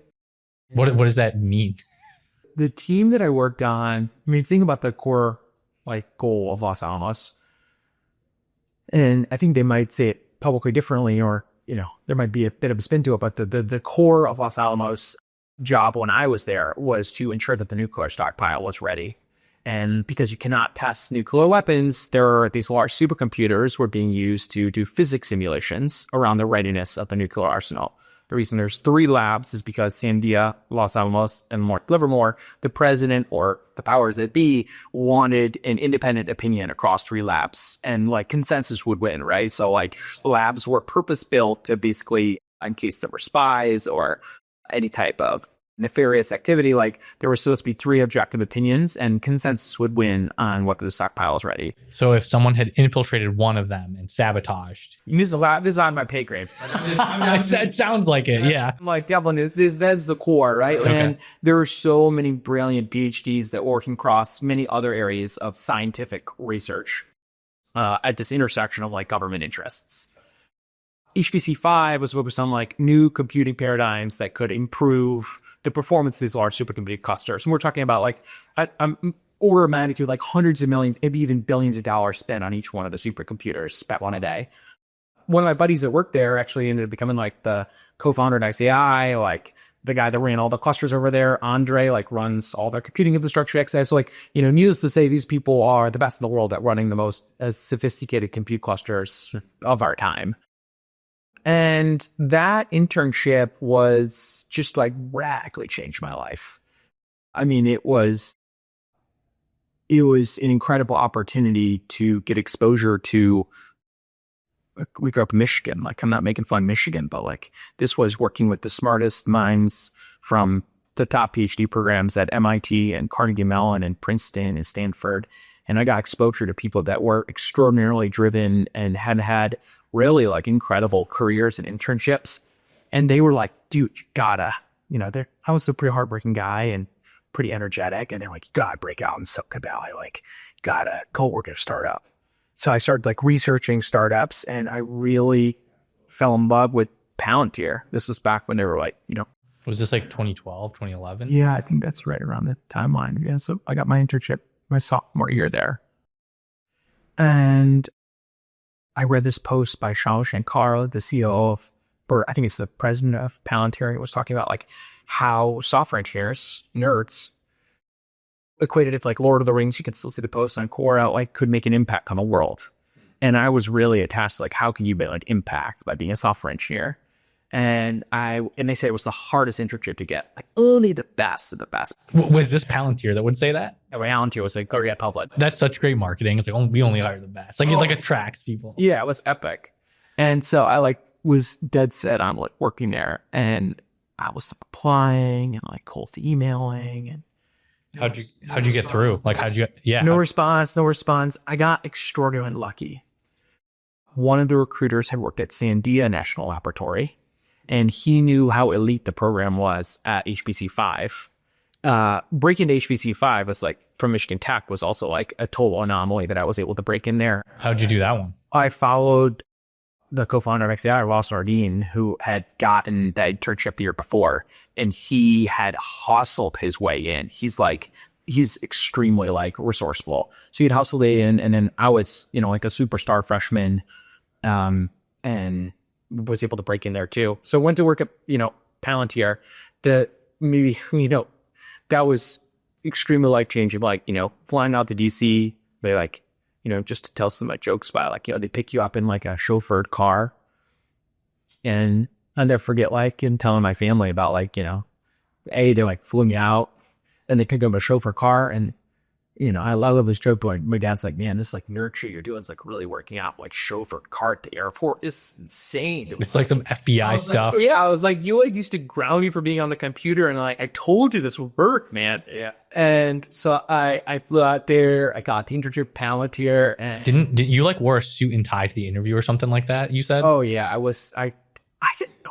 What does that mean?
The team that I worked on, think about the core like goal of Los Alamos. And I think they might say it publicly differently, or, there might be a bit of a spin to it, but the core of Los Alamos job when I was there was to ensure that the nuclear stockpile was ready. And because you cannot test nuclear weapons, there are these large supercomputers were being used to do physics simulations around the readiness of the nuclear arsenal. The reason there's 3 labs is because Sandia, Los Alamos, and Lawrence Livermore, the president or the powers that be, wanted an independent opinion across 3 labs, and like consensus would win, right? So like labs were purpose built to basically, in case there were spies or any type of nefarious activity, like there were supposed to be 3 objective opinions, and consensus would win on whether the stockpile is ready.
So if someone had infiltrated one of them and sabotaged,
this is on my pay grade.
it sounds like it, yeah.
I'm like, definitely, that's the core, right?
Okay.
And there are so many brilliant PhDs that work across many other areas of scientific research at this intersection of like government interests. HPC5 was focused on like new computing paradigms that could improve the performance of these large supercomputing clusters. And we're talking about like order of magnitude, like hundreds of millions, maybe even billions of dollars spent on each one of the supercomputers, spent one a day. one of my buddies that worked there actually ended up becoming like the co-founder at ICI, like the guy that ran all the clusters over there. Andre like runs all their computing infrastructure at XI. So like, needless to say, these people are the best in the world at running the most sophisticated compute clusters of our time. And that internship was just like radically changed my life. I mean, it was an incredible opportunity to get exposure to, we grew up in Michigan. Like, I'm not making fun of Michigan, but like this was working with the smartest minds from the top PhD programs at MIT and Carnegie Mellon and Princeton and Stanford. And I got exposure to people that were extraordinarily driven and had really like incredible careers and internships. And they were like, dude, you gotta, I was a pretty hardworking guy and pretty energetic. And they're like, you gotta break out in Silicon Valley. Like, gotta go work at a startup. So I started like researching startups, and I really fell in love with Palantir. This was back when they were like,
Was this like 2012, 2011?
Yeah, I think that's right around the timeline. Yeah, so I got my internship my sophomore year there. And I read this post by Shankar, the CEO of, or I think it's the president of Palantir. It was talking about like how software engineers, nerds, equated if like Lord of the Rings, you can still see the post on Quora, like could make an impact on the world. And I was really attached to like, how can you make like impact by being a software engineer? And they said it was the hardest internship to get. Like only the best of the best.
Was this Palantir that would say that?
Palantir was like, go get public.
That's such great marketing. It's like, we only hire the best. Like, it like attracts people.
Yeah, it was epic. And so I like was dead set on like working there. And I was applying and like cold emailing and
how'd you get through? Like,
No response. I got extraordinarily lucky. One of the recruiters had worked at Sandia National Laboratory, and he knew how elite the program was at HPC 5. Breaking into HPC 5 was like, from Michigan Tech, was also like a total anomaly that I was able to break in there.
How'd you do that one?
I followed the co-founder of XAI, Ross Nardine, who had gotten that internship the year before, and he had hustled his way in. He's extremely like resourceful. So he'd hustled in, and then I was, like a superstar freshman, and was able to break in there too. So went to work at, Palantir. That was extremely life-changing. Like, flying out to DC, they like, just to tell some like jokes about, like, they pick you up in like a chauffeured car. And I'll never forget, like, and telling my family about, like, they like flew me out and they could go to a chauffeur car. And, I love this joke, but my dad's like, man, this like nurture you're doing is like really working out. Like chauffeur car at the airport is insane.
It's like some FBI stuff.
I was like, you like used to ground me for being on the computer, and like I told you this would work, man. Yeah. And so I flew out there. I got the internship at Palantir. And
didn't you like wore a suit and tie to the interview or something like that? You said.
Oh yeah, I didn't know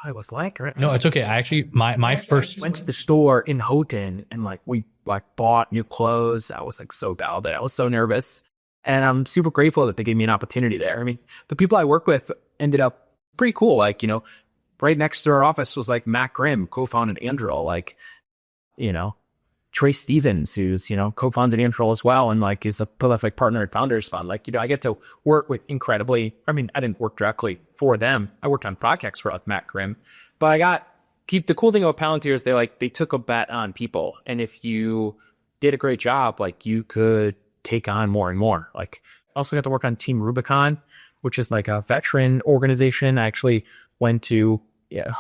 I was like, right?
No, it's okay. I actually my first
went to the store in Houghton, and like we like bought new clothes. I was like so bad that I was so nervous, and I'm super grateful that they gave me an opportunity there. I mean, the people I work with ended up pretty cool. Like, right next to our office was like Matt Grimm, co-founded Anduril, like, Trey Stevens, who's, co-founded Anduril as well, and like is a prolific partner at Founders Fund. Like, I get to work with I didn't work directly for them. I worked on projects for like Matt Grimm, but the cool thing about Palantir is they took a bet on people. And if you did a great job, like you could take on more and more. Like I also got to work on Team Rubicon, which is like a veteran organization. I actually went to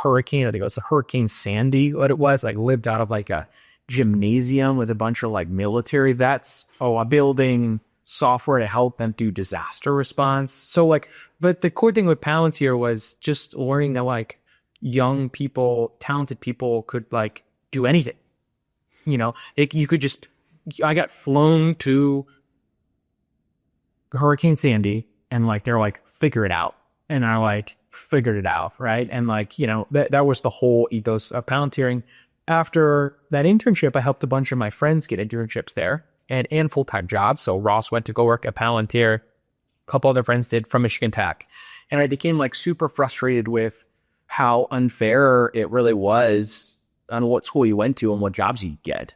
Hurricane, I think it was a Hurricane Sandy, what it was, like lived out of like a gymnasium with a bunch of like military vets, building software to help them do disaster response. So like, but the core thing with Palantir was just learning that like young people, talented people could like do anything. I got flown to Hurricane Sandy, and like they're like, figure it out, and I like figured it out, right? And like, that was the whole ethos of Palantiring. After that internship, I helped a bunch of my friends get internships there and full-time jobs. So Ross went to go work at Palantir. A couple other friends did from Michigan Tech. And I became like super frustrated with how unfair it really was on what school you went to and what jobs you get.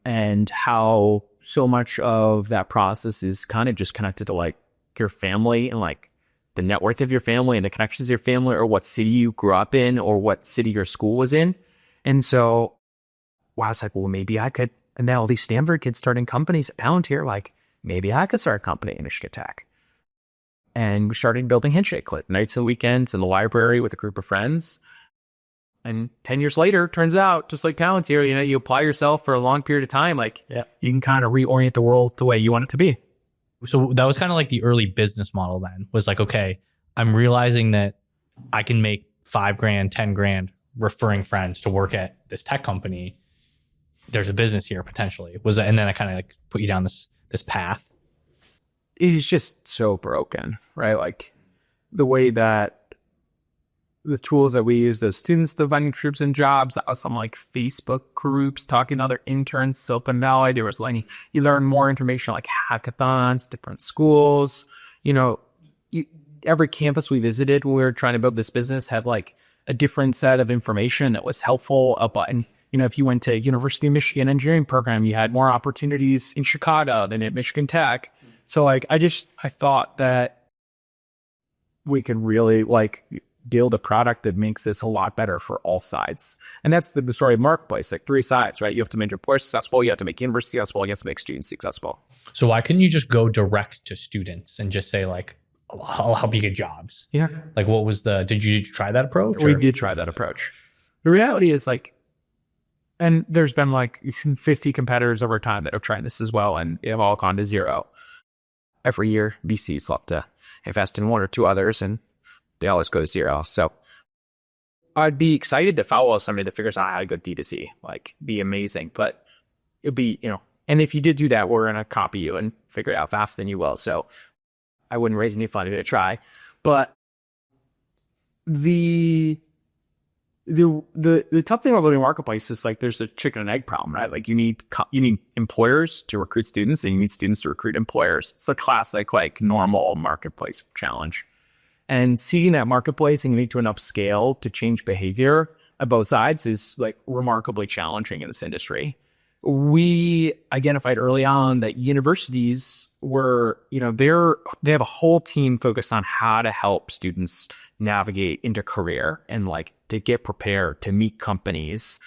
And how so much of that process is kind of just connected to like your family and like the net worth of your family and the connections of your family, or what city you grew up in, or what city your school was in. And so I was like, well, maybe I could. And now all these Stanford kids starting companies at Palantir, like, maybe I could start a company in Michigan Tech. And we started building Handshake nights and weekends in the library with a group of friends. And 10 years later, turns out, just like Palantir, you apply yourself for a long period of time, like, you can kind of reorient the world the way you want it to be.
So that was kind of like the early business model then, was like, okay, I'm realizing that I can make $5,000, $10,000 referring friends to work at this tech company. There's a business here potentially. And then I kind of like put you down this path.
It's just so broken, right? Like the way that the tools that we use as students to find groups and jobs, that was some like Facebook groups talking to other interns, Silicon Valley. There was like, you learn more information like hackathons, different schools. Every campus we visited when we were trying to build this business had like a different set of information that was helpful. And if you went to University of Michigan engineering program, you had more opportunities in Chicago than at Michigan Tech. So like, I thought that we can really like build a product that makes this a lot better for all sides. And that's the story of marketplace, like 3 sides, right? You have to make employers successful, you have to make university successful, you have to make students successful.
So why couldn't you just go direct to students and just say like, I'll help you get jobs?
Yeah.
Like did you try that approach?
We did try that approach. The reality is like, and there's been like 50 competitors over time that have tried this as well, and they have all gone to zero. Every year, VCs love to invest in 1 or 2 others, and they always go to zero. So I'd be excited to follow somebody that figures out how to go D2C, like be amazing. But it'd be, and if you did do that, we're going to copy you and figure it out faster than you will. So I wouldn't raise any money to try. But the tough thing about building a marketplace is like there's a chicken and egg problem, right? Like you need employers to recruit students, and you need students to recruit employers. It's a classic like normal marketplace challenge. And seeing that marketplace and getting to enough scale to change behavior at both sides is like remarkably challenging in this industry. We identified early on that universities were, they have a whole team focused on how to help students navigate into career and like to get prepared to meet companies.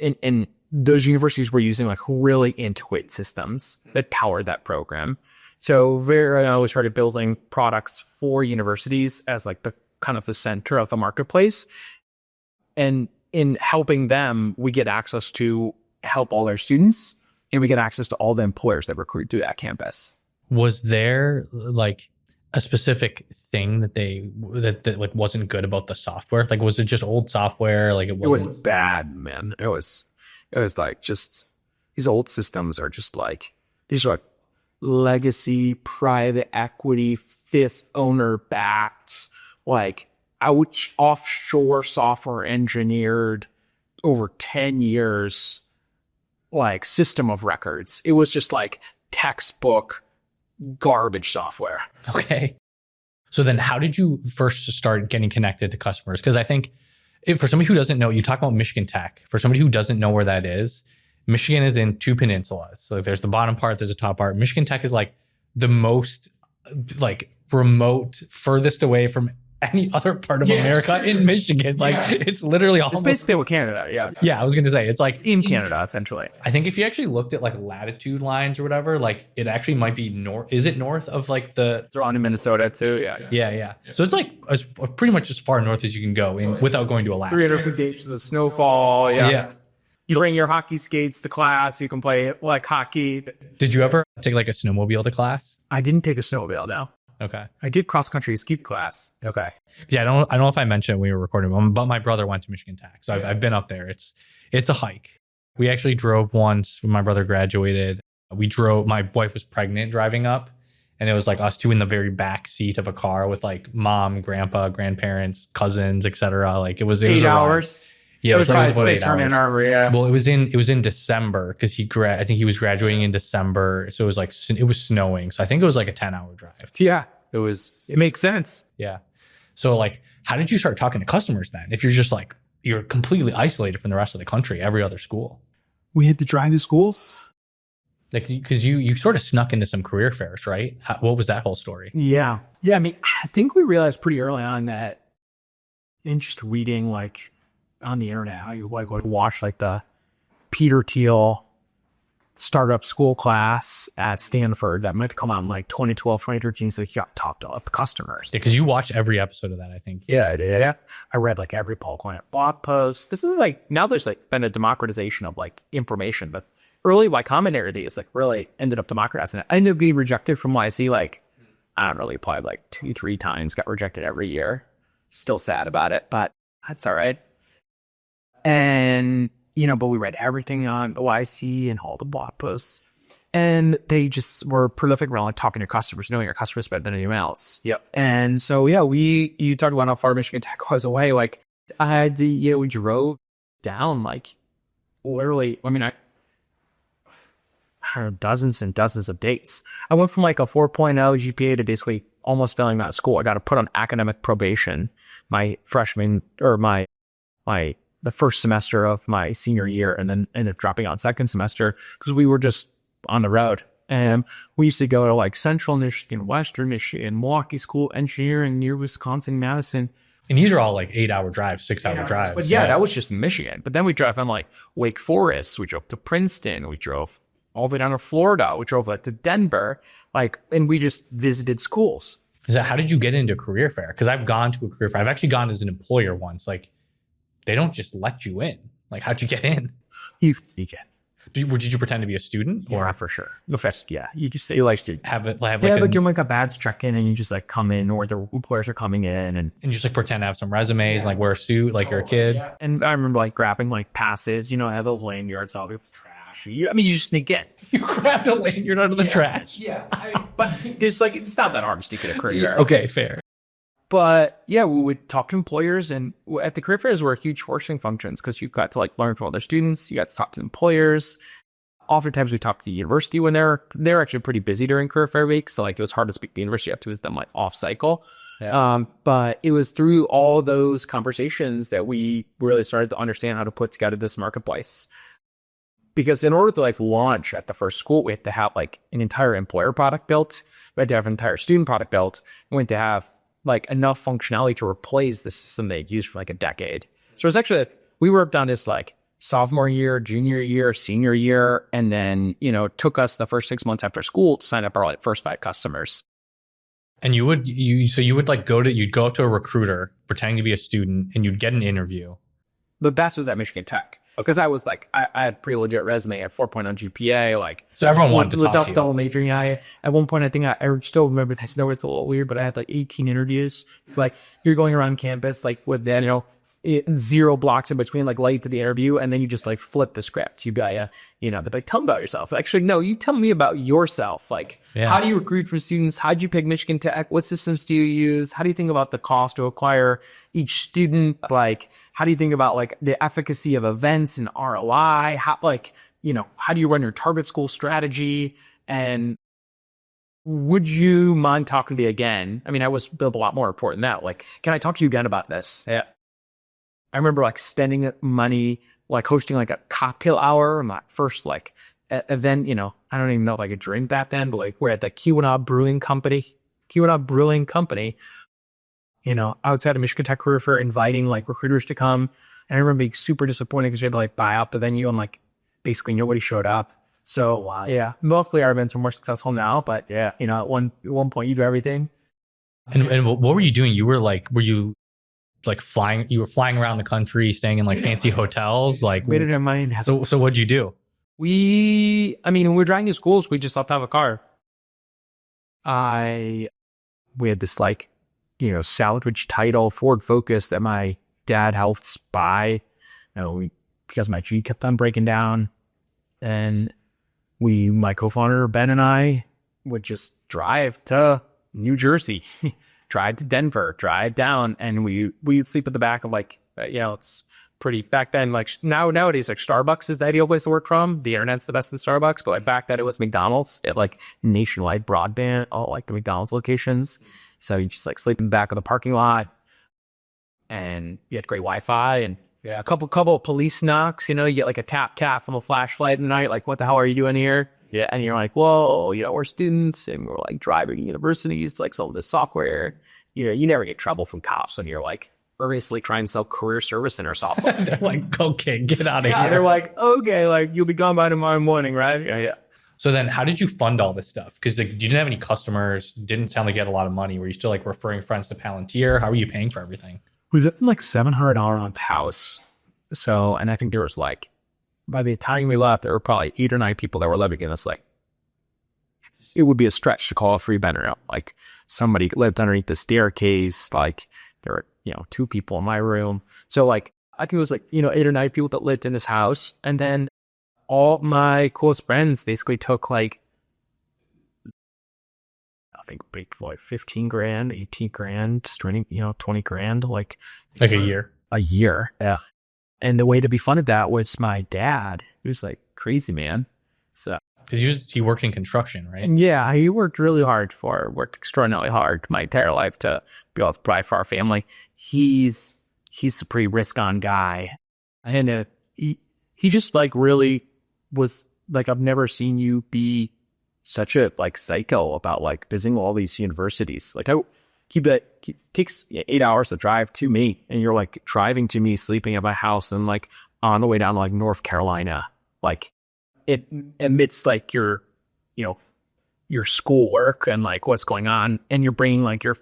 And those universities were using like really antiquated systems that powered that program. So we started building products for universities as like the kind of the center of the marketplace. And in helping them, we get access to help all their students, and we get access to all the employers that recruit to that campus.
Was there like a specific thing that like wasn't good about the software? Like, was it just old software? Like it
was bad, man. It was like just these old systems are just like, these are like legacy, private equity, fifth owner backed, like offshore software engineered over 10 years, like system of records. It was just like textbook garbage software.
Okay. So then how did you first start getting connected to customers? Because I think for somebody who doesn't know, you talk about Michigan Tech. For somebody who doesn't know where that is, Michigan is in 2 peninsulas. So there's the bottom part, there's the top part. Michigan Tech is like the most like remote, furthest away from any other part of America in Michigan. Like it's literally almost...
It's basically with Canada, yeah.
Yeah, I was going to say, it's like...
It's in Canada, essentially.
I think if you actually looked at like latitude lines or whatever, like it actually might be north. Is it north of like the...
It's around in Minnesota too,
Yeah. So it's like pretty much as far north as you can go without going to Alaska.
350 inches of snowfall, yeah. You bring your hockey skates to class, you can play like hockey.
Did you ever take like a snowmobile to class?
I didn't take a snowmobile, no.
Okay.
I did cross-country ski class. Okay.
Yeah, I don't know if I mentioned it when we were recording, but my brother went to Michigan Tech. So I've been up there. It's a hike. We actually drove once when my brother graduated. My wife was pregnant driving up, and it was like us two in the very back seat of a car with like mom, grandpa, grandparents, cousins, etc. Like it was
8 hours.
Yeah,
it was
about
6 from Ann Arbor, yeah.
Well, it was in December because I think he was graduating in December. So it was like, it was snowing. So I think it was like a 10-hour drive.
Yeah, it makes sense.
Yeah. So like, how did you start talking to customers then? If you're just like, you're completely isolated from the rest of the country, every other school.
We had to drive to schools.
Like, because you sort of snuck into some career fairs, right? What was that whole story?
Yeah. Yeah. I mean, I think we realized pretty early on that in just reading like on the internet, how you like watch like the Peter Thiel startup school class at Stanford that might come out in like 2012, 2013. So you got top customers.
Yeah, because you watched every episode of that, I think.
Yeah, yeah. I read like every Paul Grant blog post. This is like, now there's like been a democratization of like information, but early Y Combinator days like really ended up democratizing it. I ended up getting rejected from YC like, I don't know, really applied like 2-3 times, got rejected every year. Still sad about it, but that's all right. And, you know, but we read everything on the YC and all the blog posts. And they just were prolific around like talking to your customers, knowing your customers better than anyone else. Yep. And so, yeah, you talked about how far Michigan Tech was away. Like, we drove down like literally, I mean, I don't know, dozens and dozens of dates. I went from like a 4.0 GPA to basically almost failing out of school. I got to put on academic probation my freshman or the first semester of my senior year, and then ended up dropping out second semester because we were just on the road. And we used to go to like Central Michigan, Western Michigan, Milwaukee School Engineering near Wisconsin, Madison.
And these are all like 8-hour drives, 6-hour drives.
But yeah, that was just in Michigan. But then we drove on like Wake Forest. We drove to Princeton. We drove all the way down to Florida. We drove like to Denver. Like, and we just visited schools.
How did you get into a career fair? Because I've gone to a career fair. I've actually gone as an employer once. Like, they don't just let you in. Like, how'd you get in?
You sneak in.
Did you pretend to be a student?
Yeah, for sure. No, yeah, you just say like student.
Have
you're like a badge check in, and you just like come in, or the employers are coming in, and
just like pretend to have some resumes, and like wear a suit, like you're a kid.
Yeah. And I remember like grabbing like passes, you know, I have those lanyards, all the trash. You just sneak in.
You grabbed a lanyard out of the trash.
Yeah, but it's like it's not that hard to sneak in a career fair.
Okay, fair.
But yeah, we would talk to employers, and at the career fairs were huge forcing functions because you got to like learn from other students. You got to talk to employers. Oftentimes we talked to the university when they're actually pretty busy during career fair week. So like it was hard to speak to the university up to is them like off cycle. Yeah. But it was through all those conversations that we really started to understand how to put together this marketplace. Because in order to like launch at the first school, we had to have like an entire employer product built. We had to have an entire student product built. We had to have like enough functionality to replace the system they'd used for like a decade. So it's actually, we worked on this like sophomore year, junior year, senior year, and then, you know, it took us the first 6 months after school to sign up our like first 5 customers.
And you would like you'd go up to a recruiter pretending to be a student, and you'd get an interview.
The best was at Michigan Tech. Because I was like, I had a pretty legit resume at 4.0 GPA, like.
So everyone wanted to talk to you.
Double majoring. At one point, I think I still remember this. I know it's a little weird, but I had like 18 interviews. Like you're going around campus, like with then, you know, 0 blocks in between, like late to the interview, and then you just like flip the script. You'd be like, you know, they're like, tell me about yourself. Actually, no, you tell me about yourself. Like, how do you recruit for students? How'd you pick Michigan Tech? What systems do you use? How do you think about the cost to acquire each student? Like, how do you think about like the efficacy of events and ROI? How, like, you know, how do you run your target school strategy? And would you mind talking to me again? I mean, I was a lot more important now. Like, can I talk to you again about this? Yeah. I remember like spending money, like hosting like a cocktail hour, my first like event, you know, I don't even know if I could drink back then, but like we're at the Keweenaw Brewing Company, you know, outside of Michigan Tech Career Fair, inviting like recruiters to come. And I remember being super disappointed because we had to like buy out the venue, and like basically nobody showed up. So yeah, luckily our events are more successful now, but yeah, you know, at one point you do everything.
And what were you doing? You were flying around the country, staying in like fancy hotels, like
made it in mind.
So what'd you do?
When we were driving to schools, we just left to have a car. We had this like, you know, salvage title Ford Focus that my dad helped buy. You know, because my G kept on breaking down, and my co-founder Ben and I would just drive to New Jersey. Drive to Denver, drive down, and we'd sleep at the back of like, you know, it's pretty back then. Like nowadays, like Starbucks is the ideal place to work from. The internet's the best of Starbucks, but like back then it was McDonald's. It like nationwide broadband, all like the McDonald's locations. So you just like sleep in the back of the parking lot, and you had great Wi-Fi, and a couple of police knocks. You know, you get like a tap from a flashlight in the night. Like, what the hell are you doing here? Yeah. And you're like, whoa, we're students and we're like driving universities, like some of the software. You never get trouble from cops when you're like, we're basically trying to sell career service center software.
They're like, okay, get out of
Yeah,
here.
they're like, okay, like you'll be gone by tomorrow morning, right? Yeah.
So then how did you fund all this stuff? Because like, you didn't have any customers, didn't sound like you had a lot of money. Were you still like referring friends to Palantir? How were you paying for everything?
We was up like $700 on the house. So, and I think there was like, by the time we left, there were probably 8 or 9 people that were living in this. Like, it would be a stretch to call a free bedroom. Like, somebody lived underneath the staircase. Like, there were, 2 people in my room. So, like, I think it was like, 8 or 9 people that lived in this house. And then all my close friends basically took like, I think like 15 grand, 18 grand, 20, 20 grand, like
Like a year.
a year. Yeah. And the way to be funded that was my dad. He was like crazy, man. So
Because he worked in construction, right?
yeah, he worked extraordinarily hard my entire life to be able to provide for our family. He's a pretty risk on guy. And he just like really was like, I've never seen you be such a like psycho about like visiting all these universities. Like it takes 8 hours to drive to me, and you're like driving to me, sleeping at my house, and like on the way down to like North Carolina, like it amidst like your schoolwork and like what's going on, and you're bringing like your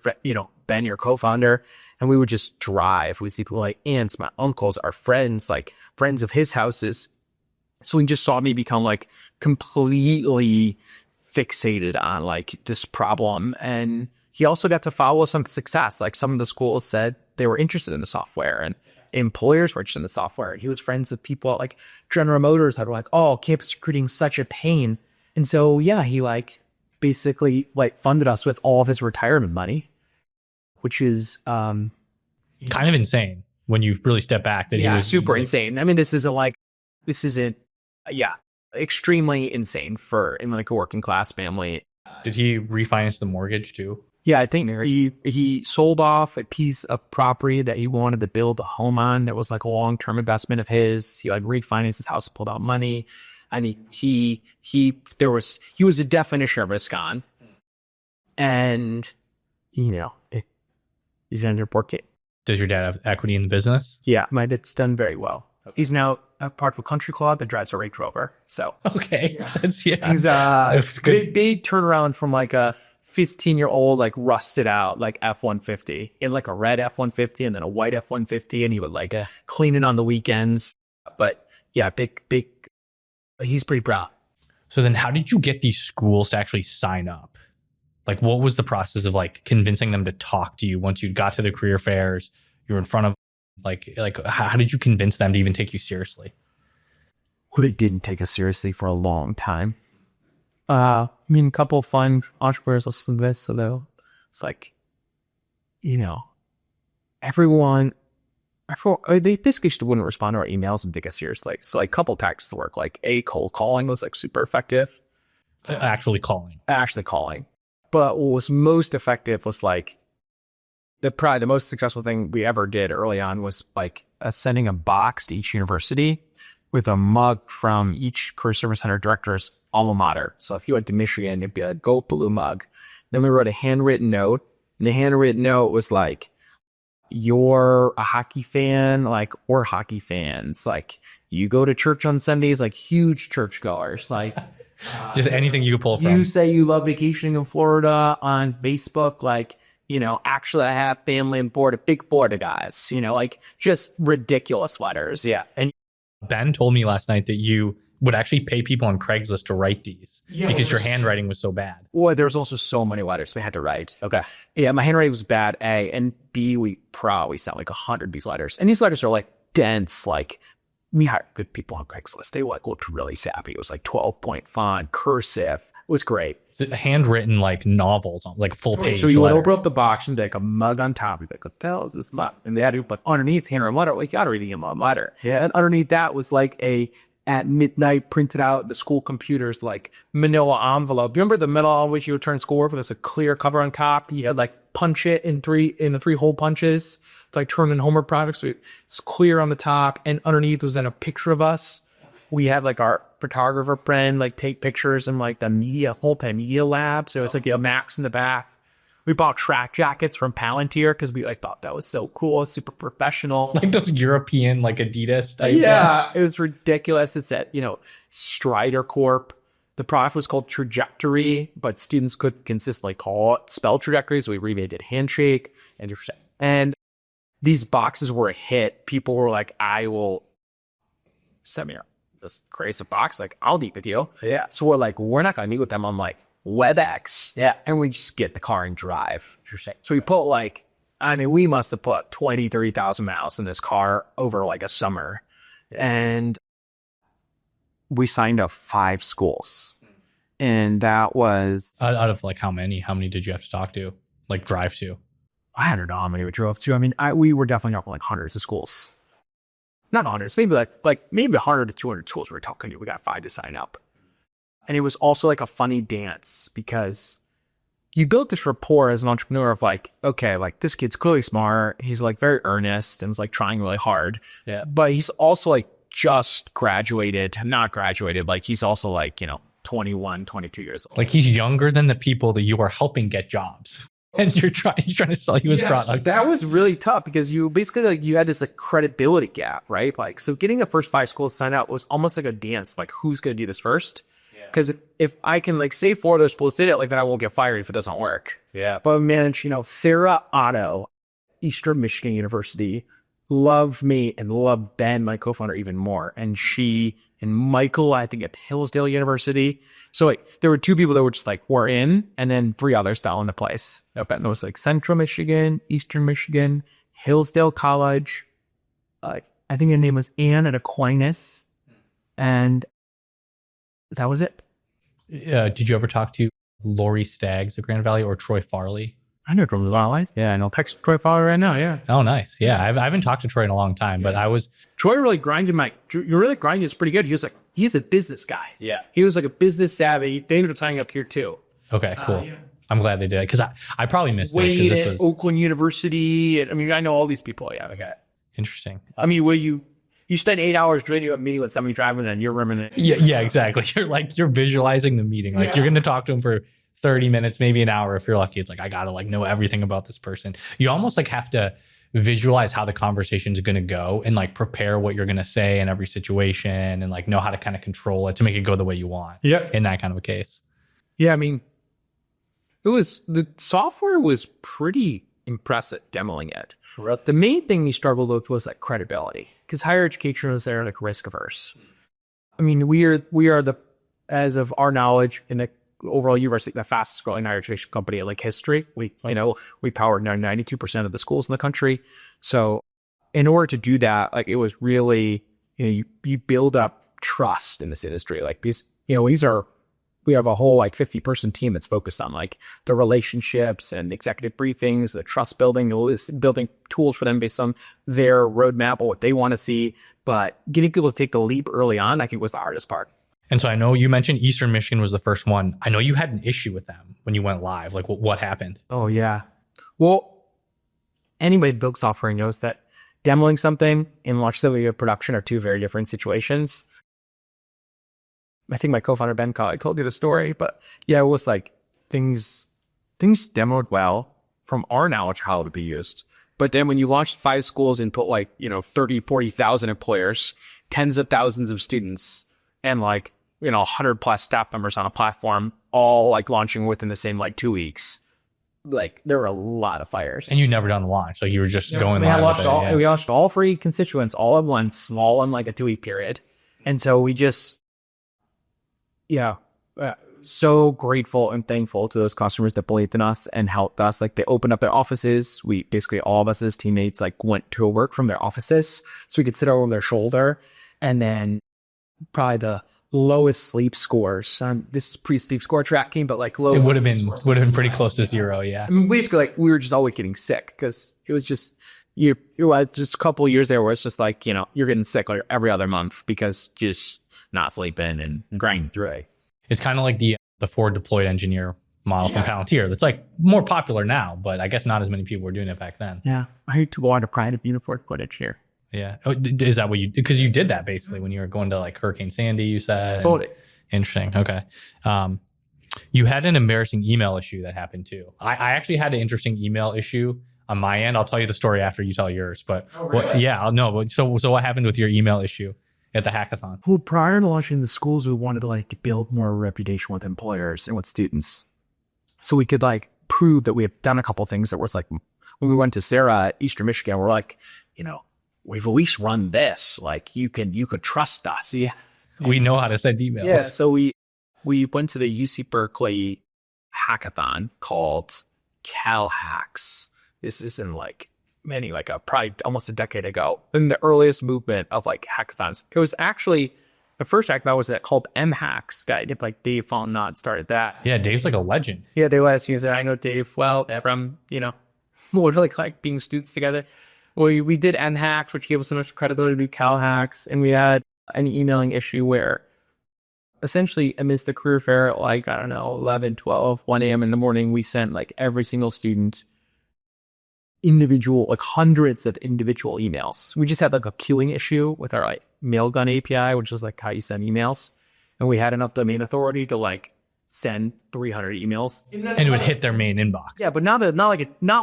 Ben, your co-founder, and we would just drive. We see people like aunts, my uncles, our friends, like friends of his houses. So he just saw me become like completely fixated on like this problem. And he also got to follow some success. Like some of the schools said they were interested in the software, and employers were interested in the software. He was friends with people at like General Motors that were like, oh, campus recruiting is such a pain. And so, yeah, he like basically like funded us with all of his retirement money, which is
Kind of insane when you really step back. That he was
super insane. I mean, this isn't extremely insane in like a working class family.
Did he refinance the mortgage too?
Yeah, I think he sold off a piece of property that he wanted to build a home on. That was like a long-term investment of his. He like refinanced his house, pulled out money. I mean, he was a definition of risk on. And, he's under portrait.
Does your dad have equity in the business?
Yeah, my dad's done very well. Okay. He's now a part of a country club that drives a Range Rover. So
okay,
he's big turnaround from like a 15-year-old like rusted out like F-150 in like a red F-150 and then a white F-150, and he would like clean it on the weekends. But yeah, big. He's pretty proud.
So then, how did you get these schools to actually sign up? Like, what was the process of like convincing them to talk to you once you got to the career fairs? You were in front of like how did you convince them to even take you seriously?
Well, they didn't take us seriously for a long time. I mean, a couple of fun entrepreneurs listen to this, so it's like, everyone, they basically just wouldn't respond to our emails and take us seriously. So like a couple of tactics to work, like cold calling was like super effective.
Actually calling.
But what was most effective was like, probably the most successful thing we ever did early on was like sending a box to each university with a mug from each career service center director's alma mater. So if you went to Michigan, it'd be a gold blue mug. Then we wrote a handwritten note, and the handwritten note was like, you're a hockey fan, like we're hockey fans. Like you go to church on Sundays, like huge churchgoers. Like
just anything you could pull from.
You say you love vacationing in Florida on Facebook, like, actually I have family in Florida, big Florida guys, like just ridiculous letters. Yeah. And
Ben told me last night that you would actually pay people on Craigslist to write these because your handwriting was so bad.
Well, there was also so many letters we had to write. Okay. Yeah, my handwriting was bad, A. And B, we probably sent like 100 of these letters. And these letters are like dense, like we hired good people on Craigslist. They like looked really sappy. It was like 12-point font, cursive. It was great.
Handwritten like novels, like full page.
So you would
letter.
open up the box and take a mug on top. You'd be like, what the hell is this mug? And they had to put underneath handwritten letter. Like, you got to read the letter. Yeah. And underneath that was like at midnight printed out the school computers, like manila envelope. You remember the middle on which you would turn schoolwork with a clear cover on top? You had like punch it in the 3 hole punches. It's like turning homework projects. So it's clear on the top, and underneath was then a picture of us. we had like our photographer friend like take pictures in like the multimedia lab. So it's like Max in the back. We bought track jackets from Palantir because we like thought that was so cool, super professional.
Like those European like Adidas type
Yeah,
ones.
it was ridiculous. It's at, Strider Corp. The product was called Trajectory, but students could consistently call it spell trajectory. So we renamed it Handshake. And these boxes were a hit. People were like, I will send me this crazy box. Like, I'll meet with you. Yeah. So we're like, we're not going to meet with them on like WebEx. Yeah. And we just get the car and drive. So we put we must have put 20, 30,000 miles in this car over like a summer. And we signed up 5 schools. And that was
Out of like how many? How many did you have to talk to? Like drive to?
I don't know how many we drove to. I mean, we were definitely up like hundreds of schools. Not hundreds, maybe maybe 100 to 200 schools we were talking to. We got 5 to sign up. And it was also like a funny dance because you built this rapport as an entrepreneur of like, okay, like this kid's clearly smart. He's like very earnest and is like trying really hard. Yeah. But he's also like not graduated. Like he's also like, 21, 22 years old.
Like he's younger than the people that you are helping get jobs. And he's trying to sell you his product.
That was really tough because you basically you had this like credibility gap, right? Like, so getting the first 5 schools to sign up was almost like a dance. Like, who's going to do this first? Because if I can like say 4 of those schools did it, like then I won't get fired if it doesn't work. Yeah. But I managed, Sarah Otto, Eastern Michigan University, loved me and loved Ben, my co-founder, even more. And she and Michael, I think at Hillsdale University. So like there were 2 people that were just like, we're in, and then 3 others fell into place. Ben was like Central Michigan, Eastern Michigan, Hillsdale College. I think her name was Anne at Aquinas. And that was it.
Did you ever talk to Lori Staggs of Grand Valley or Troy Farley?
I know Troy Farley. Yeah, I know. Text Troy Farley right now. Yeah.
Oh, nice. Yeah, I haven't talked to Troy in a long time, but
Troy really grinded you're really grinding is pretty good. He was like, he's a business guy. Yeah. He was like a business savvy. They ended up tying up here too.
Okay, cool. Yeah. I'm glad they did it because I probably missed it because this was
Oakland University. I mean, I know all these people. Yeah. Okay.
Interesting.
I mean, will you spend 8 hours joining a meeting with somebody driving and you're remembering it.
Yeah, exactly. You're visualizing the meeting. Like you're going to talk to him for 30 minutes, maybe an hour. If you're lucky, it's like, I got to like know everything about this person. You almost like have to visualize how the conversation is going to go and like prepare what you're going to say in every situation and like know how to kind of control it to make it go the way you want. Yeah. In that kind of a case.
Yeah. I mean, the software was pretty impressive demoing it. The main thing we struggled with was like credibility because higher education was there like risk averse. I mean, we are as of our knowledge in the overall university, the fastest growing higher education company in like history. We powered 92% of the schools in the country. So in order to do that, like it was really, you build up trust in this industry. Like we have a whole like 50-person team that's focused on like the relationships and executive briefings, the trust building tools for them based on their roadmap or what they want to see. But getting people to take the leap early on, I think was the hardest part.
And so I know you mentioned Eastern Michigan was the first one. I know you had an issue with them when you went live. Like what happened?
Oh yeah. Well, anybody who builds software knows that demoing something and launch video production are 2 very different situations. I think my co-founder Ben told you the story, but yeah, it was like things demoed well from our knowledge how to be used. But then when you launch 5 schools and put 30, 40,000 employers, tens of thousands of students, and 100 plus staff members on a platform, all like launching within the same 2 weeks, like there were a lot of fires.
And you'd never done a launch, so you were just going live with it.
We launched all 3 constituents all at once, all in like a 2-week period. And so we just, so grateful and thankful to those customers that believed in us and helped us. Like they opened up their offices. We basically, all of us as teammates, went to work from their offices so we could sit over their shoulder. And then probably the lowest sleep scores. This is pre-sleep score tracking, but low.
It would have been pretty close to 0. Yeah.
I mean, basically, we were just always getting sick because it was just just a couple of years there where it's just you're getting sick every other month because just not sleeping and grinding through it.
It's kind of like the forward deployed engineer model from Palantir. That's more popular now, but I guess not as many people were doing it back then.
Yeah, I took a lot of pride of being a forward deployed engineer.
Yeah. Oh, is that what because you did that basically when you were going to like Hurricane Sandy, you said?
Totally.
Interesting. Okay. You had an embarrassing email issue that happened too. I actually had an interesting email issue on my end. I'll tell you the story after you tell yours, but I'll know. So what happened with your email issue at the hackathon?
Well, prior to launching the schools, we wanted to like build more reputation with employers and with students. So we could like prove that we had done a couple things that was like, when we went to Sarah at Eastern Michigan, we're like, we've at least run this. Like you could trust us. Yeah.
We know how to send emails.
Yeah. So we went to the UC Berkeley hackathon called Cal Hacks. This is in like probably almost a decade ago, in the earliest movement of like hackathons. It was actually the first hackathon was called M Hacks. Guy like Dave Fallon started that.
Yeah, Dave's like a legend.
Yeah, Dave was. He said, I know Dave well from we're like being students together. We did M Hacks, which gave us so much credibility to do Cal Hacks, and we had an emailing issue where essentially amidst the career fair at like, I don't know, 11, 12, 1 a.m. in the morning, we sent like every single student individual, like hundreds of individual emails. We just had like a queuing issue with our like Mailgun API, which is like how you send emails. And we had enough domain authority to like send 300 emails.
And it would hit their main inbox.
Yeah, but not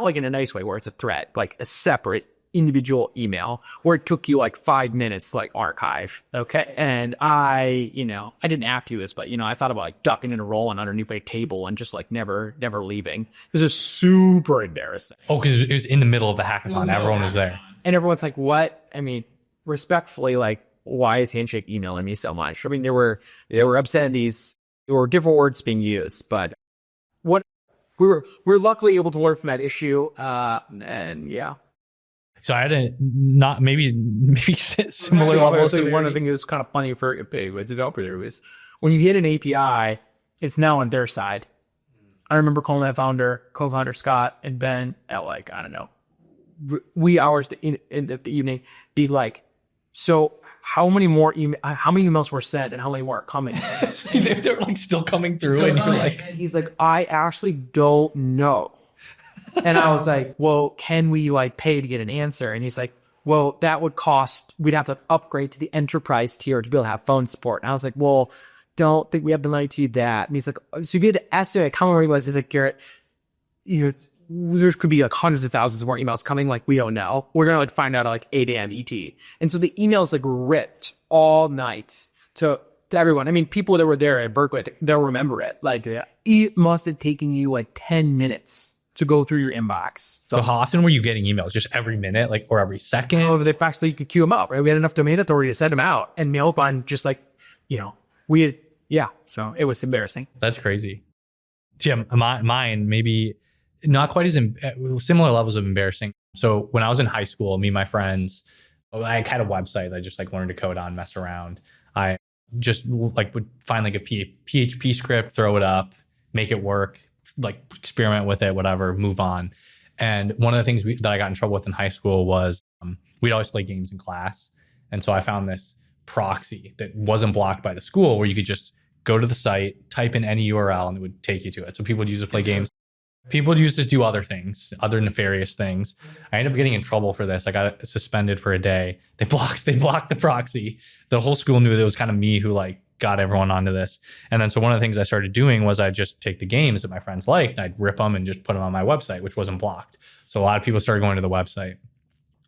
like in a nice way where it's a thread, like a separate individual email where it took you like 5 minutes to like archive. Okay. And I didn't ask you this, but I thought about like ducking and rolling underneath a table and just like never leaving. This is super embarrassing.
Oh, because it was in the middle of the hackathon. Everyone was there.
And everyone's like, what? I mean, respectfully, like, why is Handshake emailing me so much? I mean, there were obscenities, there were different words being used, but what we were luckily able to learn from that issue. And yeah.
So I had a not maybe similar levels.
One of the things that was kind of funny for developers is when you hit an API, it's now on their side. I remember calling that co-founder Scott and Ben at like, I don't know, wee hours in the evening, be like, so how many emails were sent and how many more are coming?
They're like still coming through, and you're like,
and he's like, I actually don't know. And I was like, well, can we like pay to get an answer? And he's like, well, that would cost, we'd have to upgrade to the enterprise tier to be able to have phone support. And I was like, well, don't think we have the money to do that. And he's like, so if you had to estimate how many was, he's like, Garrett, there could be like hundreds of thousands of more emails coming. Like, we don't know. We're going to like find out at like 8 a.m. ET. And so the emails like ripped all night to everyone. I mean, people that were there at Berkeley, they'll remember it. Like, it must have taken you like 10 minutes to go through your inbox.
So how often were you getting emails? Just every minute, like, or every second?
Over the fact that you could queue them up, right? We had enough domain authority to send them out, and Mailgun just like, so it was embarrassing.
That's crazy. Yeah, mine maybe not quite as similar levels of embarrassing. So when I was in high school, me and my friends, I had a website that I just like learned to code on, mess around. I just like would find like a PHP script, throw it up, make it work, like experiment with it, whatever, move on. And one of the things that I got in trouble with in high school was we'd always play games in class. And so I found this proxy that wasn't blocked by the school where you could just go to the site, type in any URL, and it would take you to it. So people would use it to play games. People would use it to do other things, other nefarious things. I ended up getting in trouble for this. I got suspended for a day. They blocked the proxy. The whole school knew that it was kind of me who like got everyone onto this. And then so one of the things I started doing was I'd just take the games that my friends liked, and I'd rip them and just put them on my website, which wasn't blocked. So a lot of people started going to the website.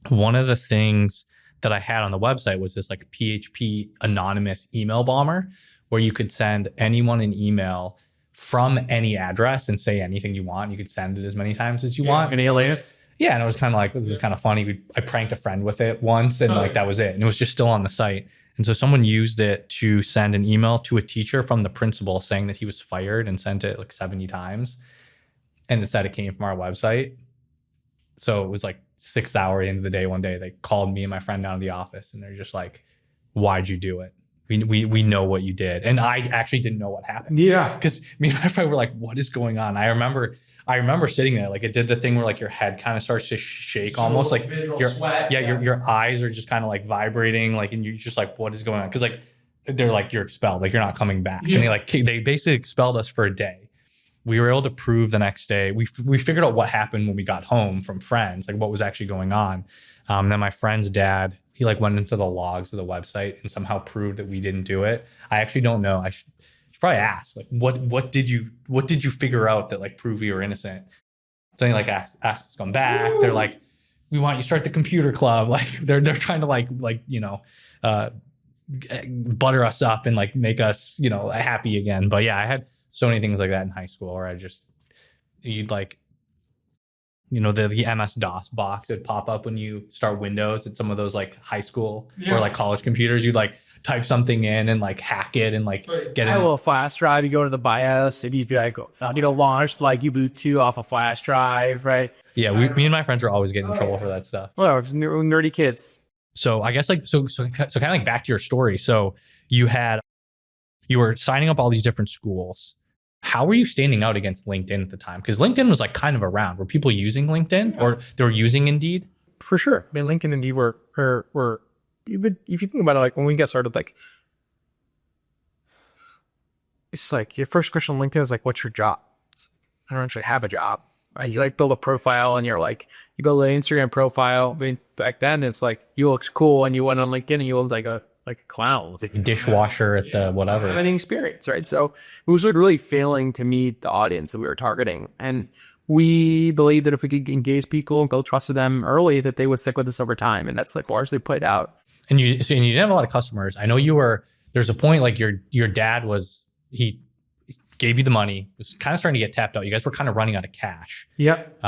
One of the things that I had on the website was this like PHP anonymous email bomber where you could send anyone an email from any address and say anything you want. You could send it as many times as you want.
An alias?
Yeah, and it was kind of like, this is kind of funny. I pranked a friend with it once, and like that was it. And it was just still on the site. And so someone used it to send an email to a teacher from the principal saying that he was fired and sent it like 70 times. And it said it came from our website. So it was like 6th hour into the day one day, they called me and my friend down to the office, and they're just like, why'd you do it? We know what you did. And I actually didn't know what happened.
Yeah.
Because me and my friend were like, what is going on? I remember sitting there, like it did the thing where like your head kind of starts to shake almost like your eyes are just kind of like vibrating, like, and you're just like, what is going on? Because like they're like, you're expelled, like you're not coming back. Yeah. And they basically expelled us for a day. We were able to prove the next day. We figured out what happened when we got home from friends, like what was actually going on. Then my friend's dad, he like went into the logs of the website and somehow proved that we didn't do it. I actually don't know. I should probably ask, like, what did you figure out that like proved you were innocent? Something like ask us to come back. They're like, we want you to start the computer club. Like they're trying to like butter us up and like make us, happy again. But yeah, I had so many things like that in high school where you'd like, the MS-DOS box would pop up when you start Windows at some of those like high school or like college computers. You'd like type something in and like hack it and like get
a little flash drive. You go to the BIOS and you'd be like, I need to launch like Ubuntu off a flash drive, right?
Yeah, me and my friends were always getting in trouble for that stuff.
Well, it was nerdy kids.
So I guess like so kind of like back to your story. So you were signing up all these different schools. How were you standing out against LinkedIn at the time? Because LinkedIn was like kind of around. Were people using LinkedIn or they were using Indeed?
For sure. I mean, LinkedIn and Indeed were even if you think about it, like when we got started, like it's like your first question on LinkedIn is like, what's your job? I don't actually have a job. Right? You like build a profile and you build an Instagram profile. I mean, back then it's like you look cool and you went on LinkedIn and you looked like a clown.
Like a dishwasher at the whatever.
Any experience, right? So it was like really failing to meet the audience that we were targeting. And we believed that if we could engage people and build trust with them early, that they would stick with us over time. And that's like largely played out.
And you didn't have a lot of customers. I know there's a point like your dad he gave you the money, was kind of starting to get tapped out. You guys were kind of running out of cash.
Yep.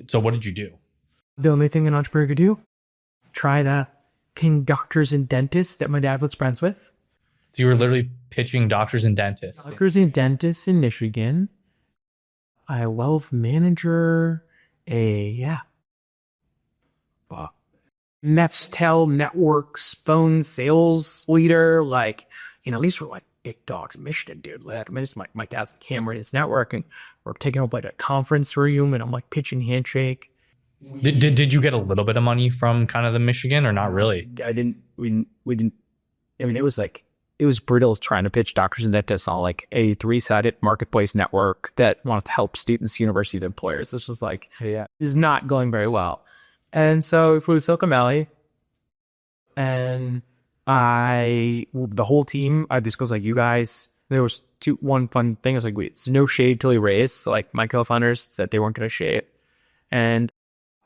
So what did you do?
The only thing an entrepreneur could do, try to ping doctors and dentists that my dad was friends with.
So you were literally pitching doctors and dentists.
Doctors and dentists in Michigan. A wealth manager, Nextel Networks phone sales leader. Like, these were like big dogs in Michigan, dude. Like, I mean, this is my dad's camera in his network, and we're taking up like a conference room, and I'm like pitching Handshake.
Did you get a little bit of money from kind of the Michigan or not really?
We didn't. I mean, it was brutal trying to pitch doctors and dentists on like a 3-sided marketplace network that wanted to help students, university, and employers. This was like, is not going very well. And so we flew to Silicon Valley, and the whole team, I just goes like, you guys, there was one fun thing. I was like, wait, it's no shade till he raised. So like my co-founders said they weren't going to shade, and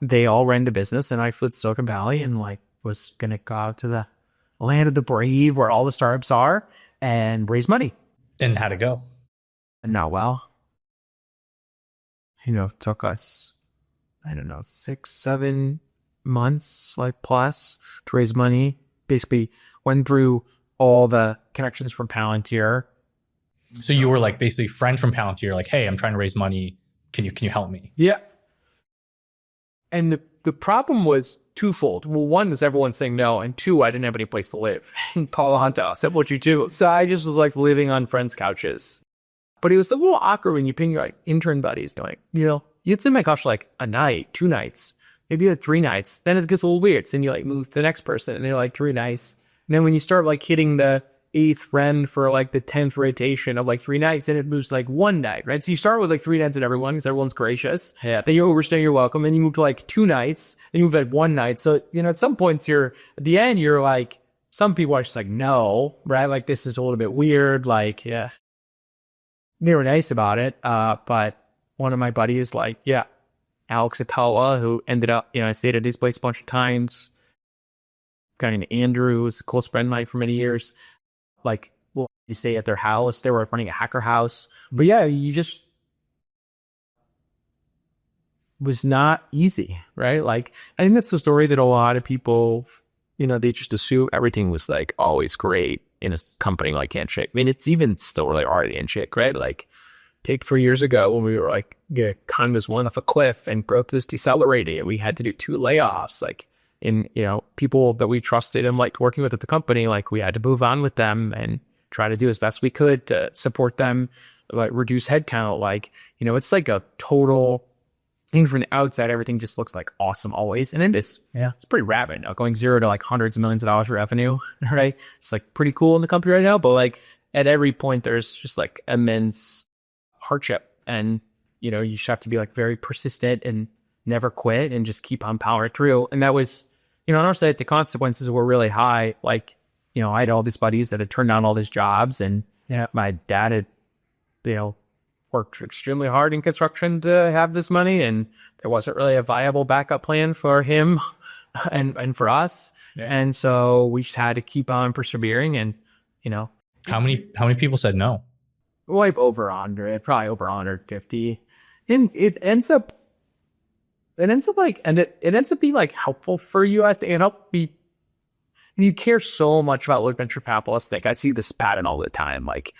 they all ran the business, and I flew to Silicon Valley and like was going to go out to the land of the brave where all the startups are and raise money.
And how'd it go?
Not well. It took us, 6-7 months, like plus, to raise money. Basically went through all the connections from Palantir.
So you were like basically friends from Palantir, like, hey, I'm trying to raise money. Can you help me?
Yeah. And the problem was twofold. Well, one is everyone saying no, and two, I didn't have any place to live in Palo Alto. Said what you do. So I just was like living on friends' couches. But it was a little awkward when you ping your like intern buddies going, you'd sit in my couch for like a night, 2 nights, maybe like 3 nights. Then it gets a little weird. So then you like move to the next person and they're like 3 nights. And then when you start like hitting the 8th friend for like the 10th rotation of like 3 nights, then it moves to like 1 night, right? So you start with like 3 nights at everyone because everyone's gracious. Yeah. Then you're overstaying, you're welcome. Then you move to like 2 nights, then you move to like 1 night. So, at some points at the end, you're like, some people are just like, no, right? Like this is a little bit weird. Like, yeah. They were nice about it. But one of my buddies, like, Alex Atala, who ended up, I stayed at his place a bunch of times. A guy named Andrew, who was a close friend of mine for many years. Like, well, you stay at their house. They were running a hacker house. But yeah, you just was not easy, right? Like, I think that's the story that a lot of people, they just assume everything was like always great in a company like Handshake. I mean, it's even still really hard at Handshake, right? Like, take 3 years ago when we were like, kind of was one off a cliff and growth was decelerating and we had to do 2 layoffs. Like, in, people that we trusted and like working with at the company, like we had to move on with them and try to do as best we could to support them, like reduce headcount. Like, it's like a total thing from the outside. Everything just looks like awesome always. And it is, it's pretty rapid. Going 0 to like hundreds of millions of dollars of revenue, right? It's like pretty cool in the company right now. But like at every point, there's just like immense hardship. And, you just have to be like very persistent and never quit and just keep on powering through. And that was on our side, the consequences were really high. Like, I had all these buddies that had turned down all these jobs, and my dad had, worked extremely hard in construction to have this money, and there wasn't really a viable backup plan for him and for us. Yeah. And so we just had to keep on persevering. And,
how many people said no?
Like over 100, probably over 150. And it ends up being like helpful for you as to help be. And you care so much about what venture capitalists think. I see this pattern all the time. Like,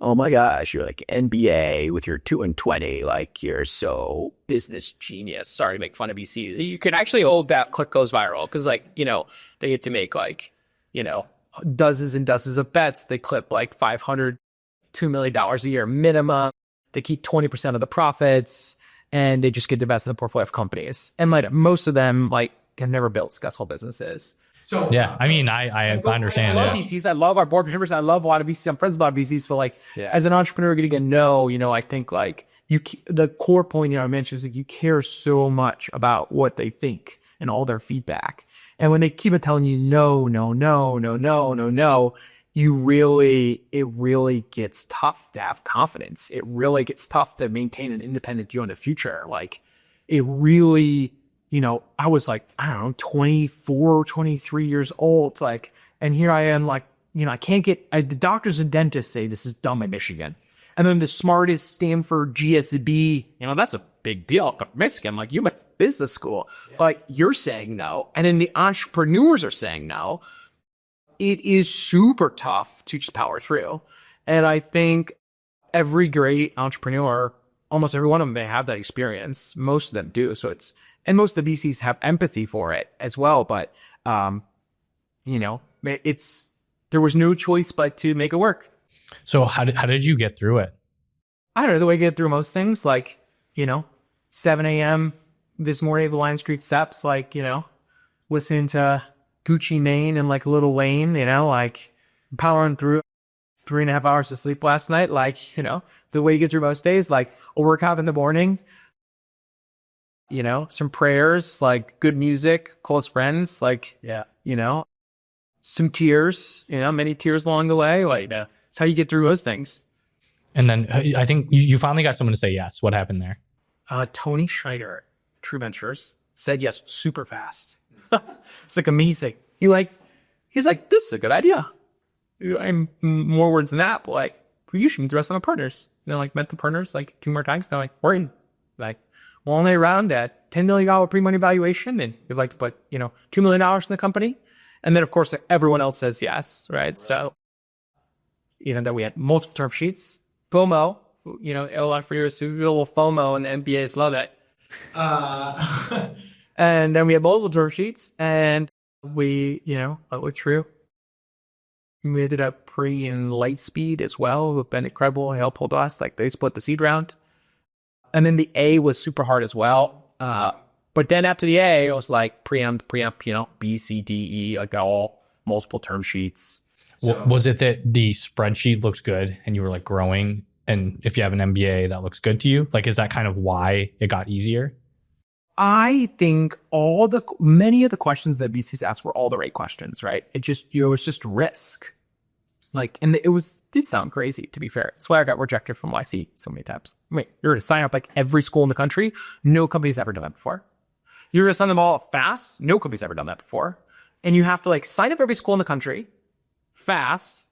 oh my gosh, you're like NBA with your 2 and 20. Like, you're so business genius. Sorry to make fun of VCs. You can actually hold that click goes viral because, like, they get to make like, dozens and dozens of bets. They clip like $500, $2 million a year minimum. They keep 20% of the profits, and they just get invested in a portfolio of companies. And like most of them, like, have never built successful businesses. So
yeah, I mean, I understand.
I love VCs. I love our board members. I love a lot of VCs. I'm friends with a lot of VCs. But like, as an entrepreneur getting a no, I think like the core point I mentioned is like you care so much about what they think and all their feedback. And when they keep on telling you no, it really gets tough to have confidence. It really gets tough to maintain an independent view on the future. Like, it really. I was like, I don't know, 24, 23 years old. Like, and here I am, like, I can't the doctors and dentists say this is dumb in Michigan. And then the smartest Stanford GSB, that's a big deal. Michigan, like, you went to business school. Yeah. Like, you're saying no. And then the entrepreneurs are saying no. It is super tough to just power through. And I think every great entrepreneur, almost every one of them, they have that experience. Most of them do. And most of the VCs have empathy for it as well. But, there was no choice but to make it work.
So how did you get through it?
I don't know, the way I get through most things, like, 7 a.m. this morning, the Lion Street Steps, like, listening to Gucci Mane and like Little Wayne, like powering through 3.5 hours of sleep last night. Like, the way you get through most days, like a workout in the morning, some prayers, like good music, close friends, like, some tears, many tears along the way. Like, that's how you get through those things.
And then I think you finally got someone to say yes. What happened there?
Tony Schneider, True Ventures, said yes super fast. It's like amazing. He's like, this is a good idea. I'm more words than that, but like, you should meet the rest of my partners. Like, met the partners like 2 more times. They're like, we're in. Like, we're only around at $10 million pre-money valuation, and we'd like to put, $2 million in the company. And then, of course, everyone else says yes, right? So, that we had multiple term sheets. FOMO, a lot for years, a little FOMO, and the MBAs love it. And then we had multiple term sheets, and we, that was true. We ended up pre in Lightspeed as well. With Ben Incredible, helped us. Like, they split the seed round. And then the A was super hard as well. But then after the A, it was like preempt, B, C, D, E, like all multiple term sheets.
So, was it that the spreadsheet looked good and you were like growing? And if you have an MBA, that looks good to you? Like, is that kind of why it got easier?
I think many of the questions that VCs asked were all the right questions, right? It was just risk. Like, and it did sound crazy, to be fair. That's why I got rejected from YC so many times. Wait, you're going to sign up like every school in the country? No company's ever done that before. You're going to sign them all fast? No company's ever done that before. And you have to like sign up every school in the country fast.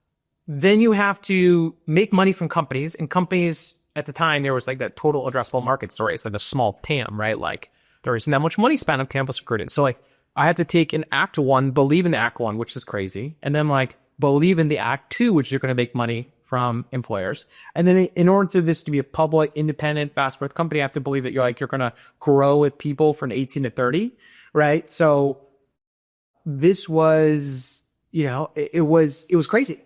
Then you have to make money from companies. And companies at the time, there was like that total addressable market story. It's like a small TAM, right? Like, there isn't that much money spent on campus recruiting. So like, I had to take an Act 1, believe in the Act 1, which is crazy. And then like, believe in the Act 2, which you're going to make money from employers. And then in order for this to be a public, independent, fast growth company, I have to believe that you're going to grow with people from 18 to 30, right? So this was, it was crazy.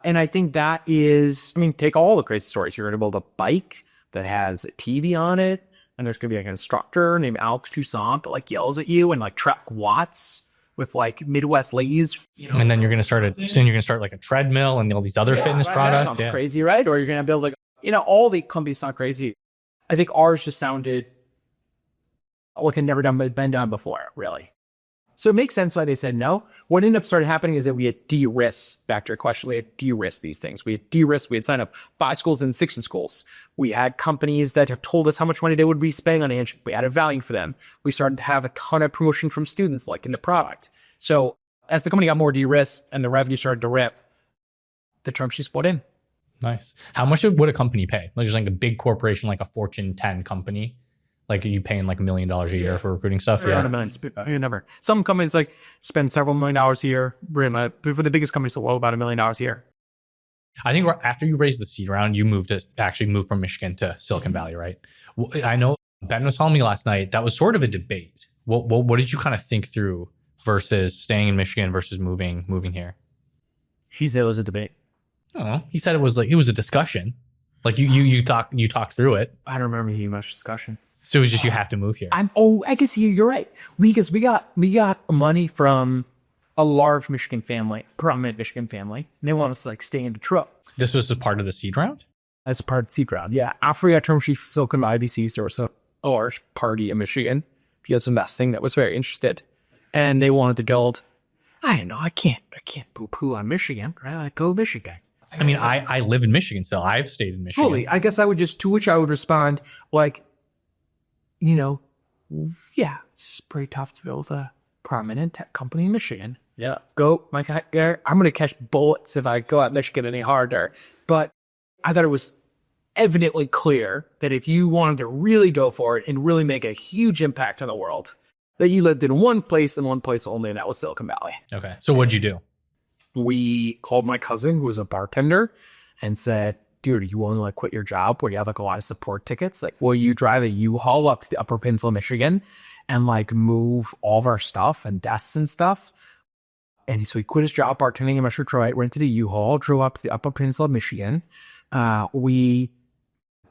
And I think that is, take all the crazy stories. You're going to build a bike that has a TV on it, and there's going to be like an instructor named Alex Toussaint that like yells at you and like track watts with like Midwest ladies.
And then you're going to start like a treadmill and all these other fitness products.
That sounds crazy, right? Or you're going to build like, all the companies sound crazy. I think ours just sounded like it never been done before, really. So it makes sense why they said no. What ended up started happening is that we had de-risked, back to your question, we had de-risked these things. We had de-risked, we had signed up 5 schools and 6 schools. We had companies that have told us how much money they would be spending on Handshake. We added value for them. We started to have a ton of promotion from students, like in the product. So as the company got more de-risked and the revenue started to rip, the term sheets put in.
Nice. How much would a company pay? Like just like a big corporation, like a Fortune 10 company. Like, are you paying like $1 million a year for recruiting stuff?
Around $1 million. Never. Some companies like spend several $1 million a year. For the biggest companies, well, about $1 million a year.
I think after you raised the seed round, you moved from Michigan to Silicon Valley, right? I know Ben was telling me last night that was sort of a debate. What did you kind of think through versus staying in Michigan versus moving here?
He said it was a debate.
Oh, he said it was a discussion. Like you talked through it.
I don't remember hearing much discussion.
So it was just you have to move here.
I guess you're right. Because we got money from a large Michigan family, prominent Michigan family, and they want us to like stay in Detroit.
This was a part of the seed round?
As a part of the seed round, yeah. After we got term sheet from Silicon Valley VCs, there was a large party in Michigan, Fields Investing, that was very interested, and they wanted to build. I don't know. I can't poo-poo on Michigan, right? Like, go Michigan.
I mean, I live in Michigan still. I've stayed in Michigan.
Fully. I guess I would to which I would respond like, yeah, it's pretty tough to build a prominent tech company in Michigan. Yeah. Go, my guy, Garrett. I'm going to catch bullets if I go out Michigan any harder. But I thought it was evidently clear that if you wanted to really go for it and really make a huge impact on the world, that you lived in one place and one place only, and that was Silicon Valley.
Okay. So what'd you do?
We called my cousin, who was a bartender, and said, dude, you want to like quit your job where you have like a lot of support tickets? Like, will you drive a U-Haul up to the Upper Peninsula, Michigan, and like move all of our stuff and desks and stuff? And so he quit his job bartending in Metro Detroit, rented a U-Haul, drove up to the Upper Peninsula, Michigan. We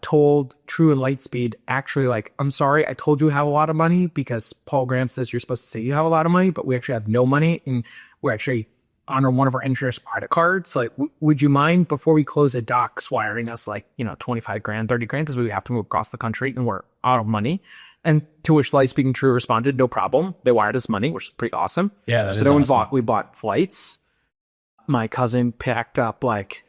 told True and Lightspeed, actually, like, I'm sorry, I told you you have a lot of money because Paul Graham says you're supposed to say you have a lot of money, but we actually have no money, and we're actually on one of our interest credit cards. Like, would you mind before we close the docs wiring us like, 25 grand, 30 grand, because we have to move across the country and we're out of money? And to which Lightspeed and True responded, no problem. They wired us money, which is pretty awesome.
Yeah, that
so
is
then
awesome.
we bought flights. My cousin packed up like,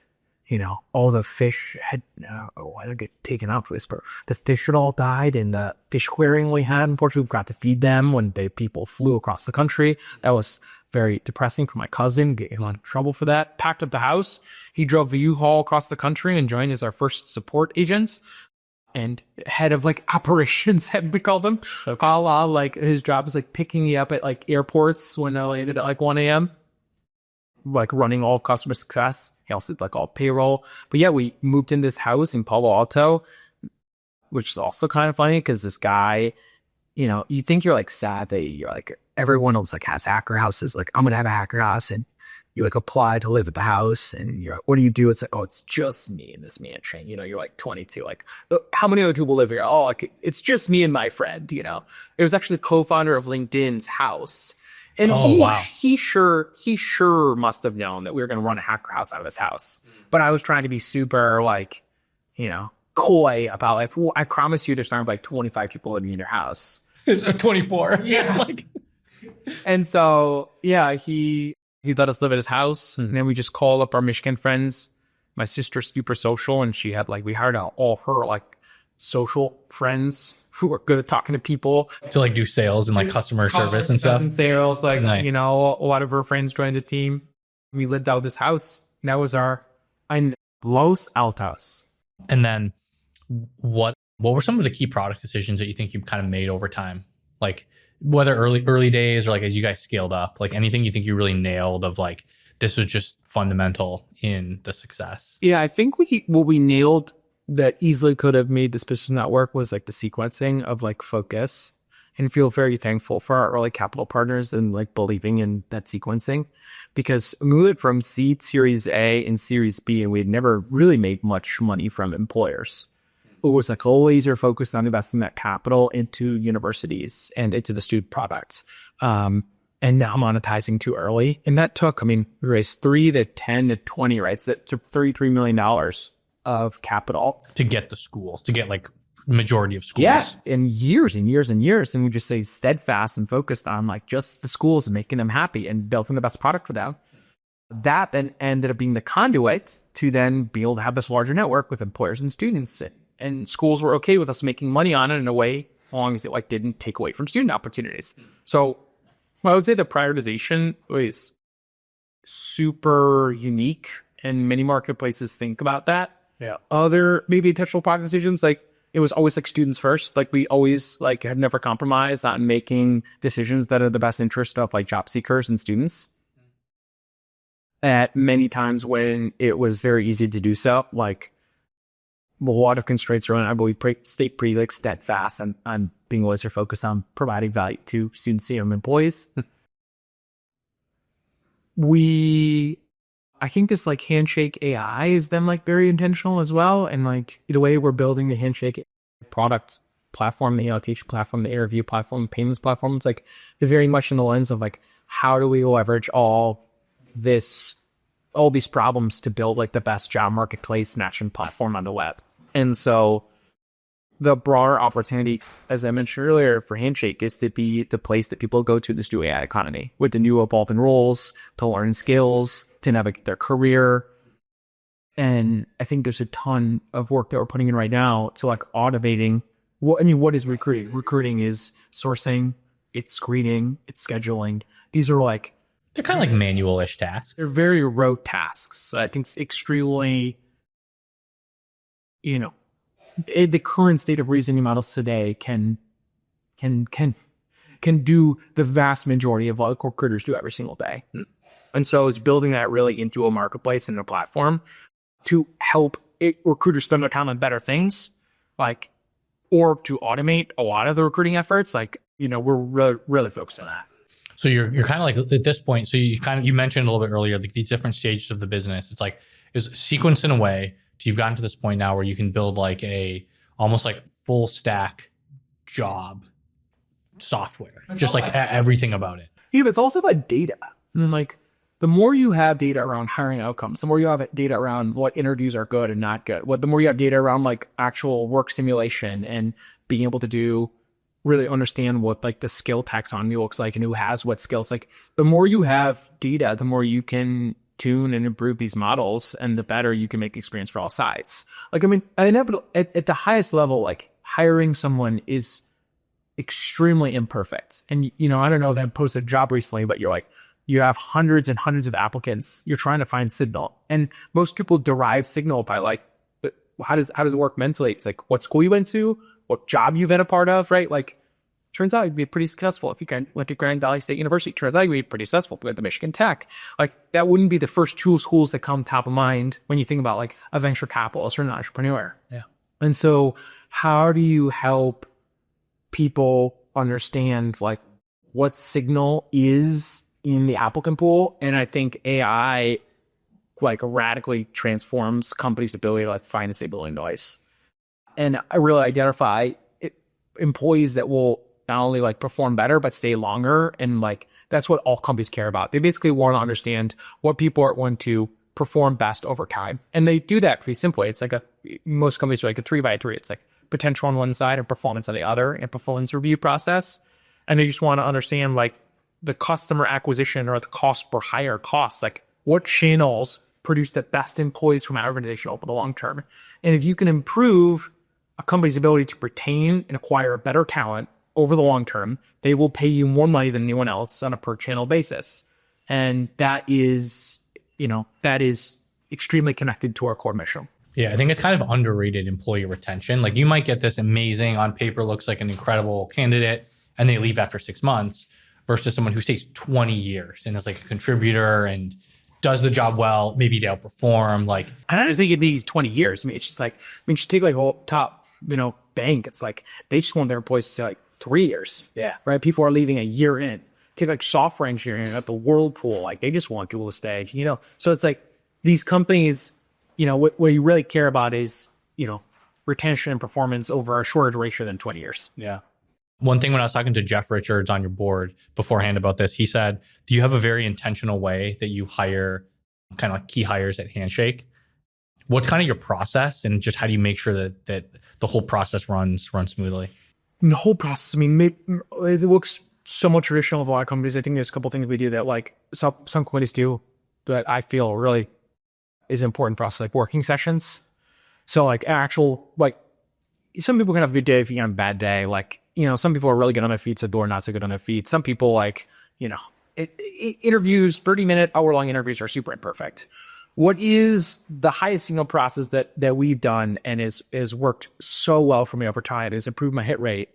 all the fish had, I don't get taken out for this, but the fish had all died in the fish aquarium we had. Unfortunately, we got to feed them when the people flew across the country. That was very depressing for my cousin, getting in a lot of trouble for that. Packed up the house. He drove the U-Haul across the country and joined as our first support agents and head of like operations, we called him. Like his job was like picking me up at like airports when I landed at like 1 a.m. like running all customer success. He also did like all payroll. But yeah, we moved in this house in Palo Alto, which is also kind of funny because this guy, you think you're like sad that you're like, everyone else like has hacker houses. Like, I'm going to have a hacker house, and you like apply to live at the house, and you're like, what do you do? It's like, oh, it's just me in this mansion. You're like 22. Like, how many other people live here? Oh, like, it's just me and my friend, It was actually the co-founder of LinkedIn's house. And he sure must have known that we were going to run a hacker house out of his house. But I was trying to be super like, coy about like, I promise you there's not like 25 people living in your house.
It's 24.
Yeah. And so, yeah, he let us live at his house. And then we just called up our Michigan friends. My sister's super social, and she had like, we hired out all of her like social friends who were good at talking to people
to like do sales and like customer service and stuff.
And sales, like,
nice.
A lot of her friends joined the team. We lived out of this house. And that was in Los Alamos.
And then what were some of the key product decisions that you think you kind of made over time? Like whether early days or like as you guys scaled up, like anything you think you really nailed of like, this was just fundamental in the success?
Yeah, I think what we nailed that easily could have made this business not work was like the sequencing of like focus, and feel very thankful for our early capital partners and like believing in that sequencing, because we moved from seed, Series A and Series B, and we had never really made much money from employers. It was like a laser focused on investing that capital into universities and into the student products. And now monetizing too early. And that took, we raised 3 to 10 to 20, right? So that took $33 million of capital
to get the schools, to get like majority of schools.
Yeah, and years and years and years. And we just say steadfast and focused on like just the schools and making them happy and building the best product for them. That then ended up being the conduit to then be able to have this larger network with employers and students. And schools were okay with us making money on it in a way, as long as it like didn't take away from student opportunities. So I would say the prioritization was super unique, and many marketplaces think about that.
Yeah.
Other maybe intentional product decisions, like it was always like students first. Like we always like had never compromised on making decisions that are the best interest of like job seekers and students. At many times when it was very easy to do so, like a lot of constraints around, I believe, stay pretty like steadfast on being laser focused on providing value to students and employees. I think this like Handshake AI is then like very intentional as well. And like the way we're building the Handshake product platform, the allocation platform, the interview platform, payments platform, it's like very much in the lens of like, how do we leverage all these problems to build like the best job marketplace and action platform on the web. And so the broader opportunity, as I mentioned earlier, for Handshake is to be the place that people go to in this new AI economy with the new evolving roles, to learn skills, to navigate their career. And I think there's a ton of work that we're putting in right now to like automating what is recruiting? Recruiting is sourcing, it's screening, it's scheduling. These are like,
they're kind of like manual-ish tasks.
They're very rote tasks. I think it's extremely, the current state of reasoning models today can do the vast majority of what recruiters do every single day. And so it's building that really into a marketplace and a platform to help recruiters spend their time on better things, like, or to automate a lot of the recruiting efforts. Like, we're really focused on that.
So you're kind of like at this point. So you mentioned a little bit earlier like these different stages of the business. It's like is sequenced in a way to you've gotten to this point now where you can build like almost like full stack job software, just like everything about it.
Yeah, but it's also about data. And then like the more you have data around hiring outcomes, the more you have data around what interviews are good and not good. The more you have data around like actual work simulation and being able to really understand what like the skill taxonomy looks like and who has what skills. Like the more you have data, the more you can tune and improve these models, and the better you can make the experience for all sides. Like, I mean, at the highest level, like hiring someone is extremely imperfect. And, I don't know that I posted a job recently, but you're like, you have hundreds and hundreds of applicants. You're trying to find signal. And most people derive signal by like, how does it work mentally? It's like what school you went to, what job you've been a part of, right? Like, turns out you'd be pretty successful if you went to Grand Valley State University. Turns out you'd be pretty successful if you went to Michigan Tech. Like, that wouldn't be the first two schools that come top of mind when you think about like a venture capitalist or an entrepreneur.
Yeah.
And so how do you help people understand like what signal is in the applicant pool? And I think AI like radically transforms companies' ability to like find and stability noise. And I really identify employees that will not only like perform better, but stay longer. And like, that's what all companies care about. They basically want to understand what people are going to perform best over time. And they do that pretty simply. It's like most companies are like a 3x3. It's like potential on one side and performance on the other, and performance review process. And they just want to understand like the customer acquisition or the cost per hire costs, like what channels produce the best employees from our organization over the long term. And if you can improve a company's ability to retain and acquire better talent over the long term, they will pay you more money than anyone else on a per channel basis. And that is extremely connected to our core mission.
Yeah, I think it's kind of underrated employee retention. Like you might get this amazing, on paper looks like an incredible candidate, and they leave after 6 months, versus someone who stays 20 years and is like a contributor and does the job well. Maybe they outperform. Like,
I don't think it needs 20 years. I mean, it's just like, you take like a top, bank. It's like, they just want their employees to stay like 3 years. Yeah. Right. People are leaving a year in. Take like software engineering at the Whirlpool. Like they just want people to stay, so it's like these companies, what you really care about is, retention and performance over a shorter duration than 20 years.
Yeah. One thing when I was talking to Jeff Richards on your board beforehand about this, he said, do you have a very intentional way that you hire kind of like key hires at Handshake? what's kind of your process, and just how do you make sure that the whole process runs smoothly?
The whole process, I mean, it looks somewhat traditional of a lot of companies. I think there's a couple things we do that like some companies do that I feel really is important for us, like working sessions. So like actual, like some people can have a good day if you have a bad day. Like, some people are really good on their feet, so not so good on their feet. Some people like, interviews, 30-minute, hour-long interviews are super imperfect. What is the highest signal process that we've done and is worked so well for me over time, has improved my hit rate,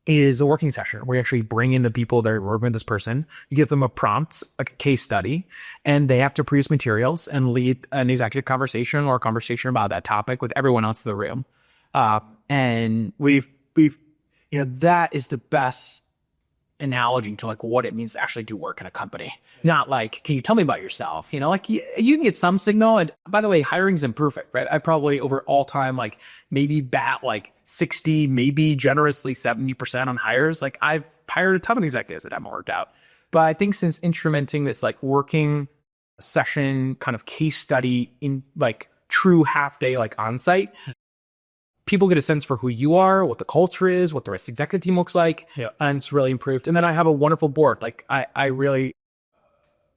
is a working session. We actually bring in the people that are working with this person. You give them a prompt, a case study, and they have to produce materials and lead an executive conversation or a conversation about that topic with everyone else in the room. And we've that is the best analogy to like what it means to actually do work in a company. Not like, can you tell me about yourself? Like you can get some signal. And by the way, hiring's imperfect, right? I probably over all time, like maybe bat like 60, maybe generously 70% on hires. Like I've hired a ton of executives that haven't worked out. But I think since instrumenting this like working session kind of case study in like true half day, like on site, people get a sense for who you are, what the culture is, what the rest of the executive team looks like. Yeah. And it's really improved. And then I have a wonderful board. Like I really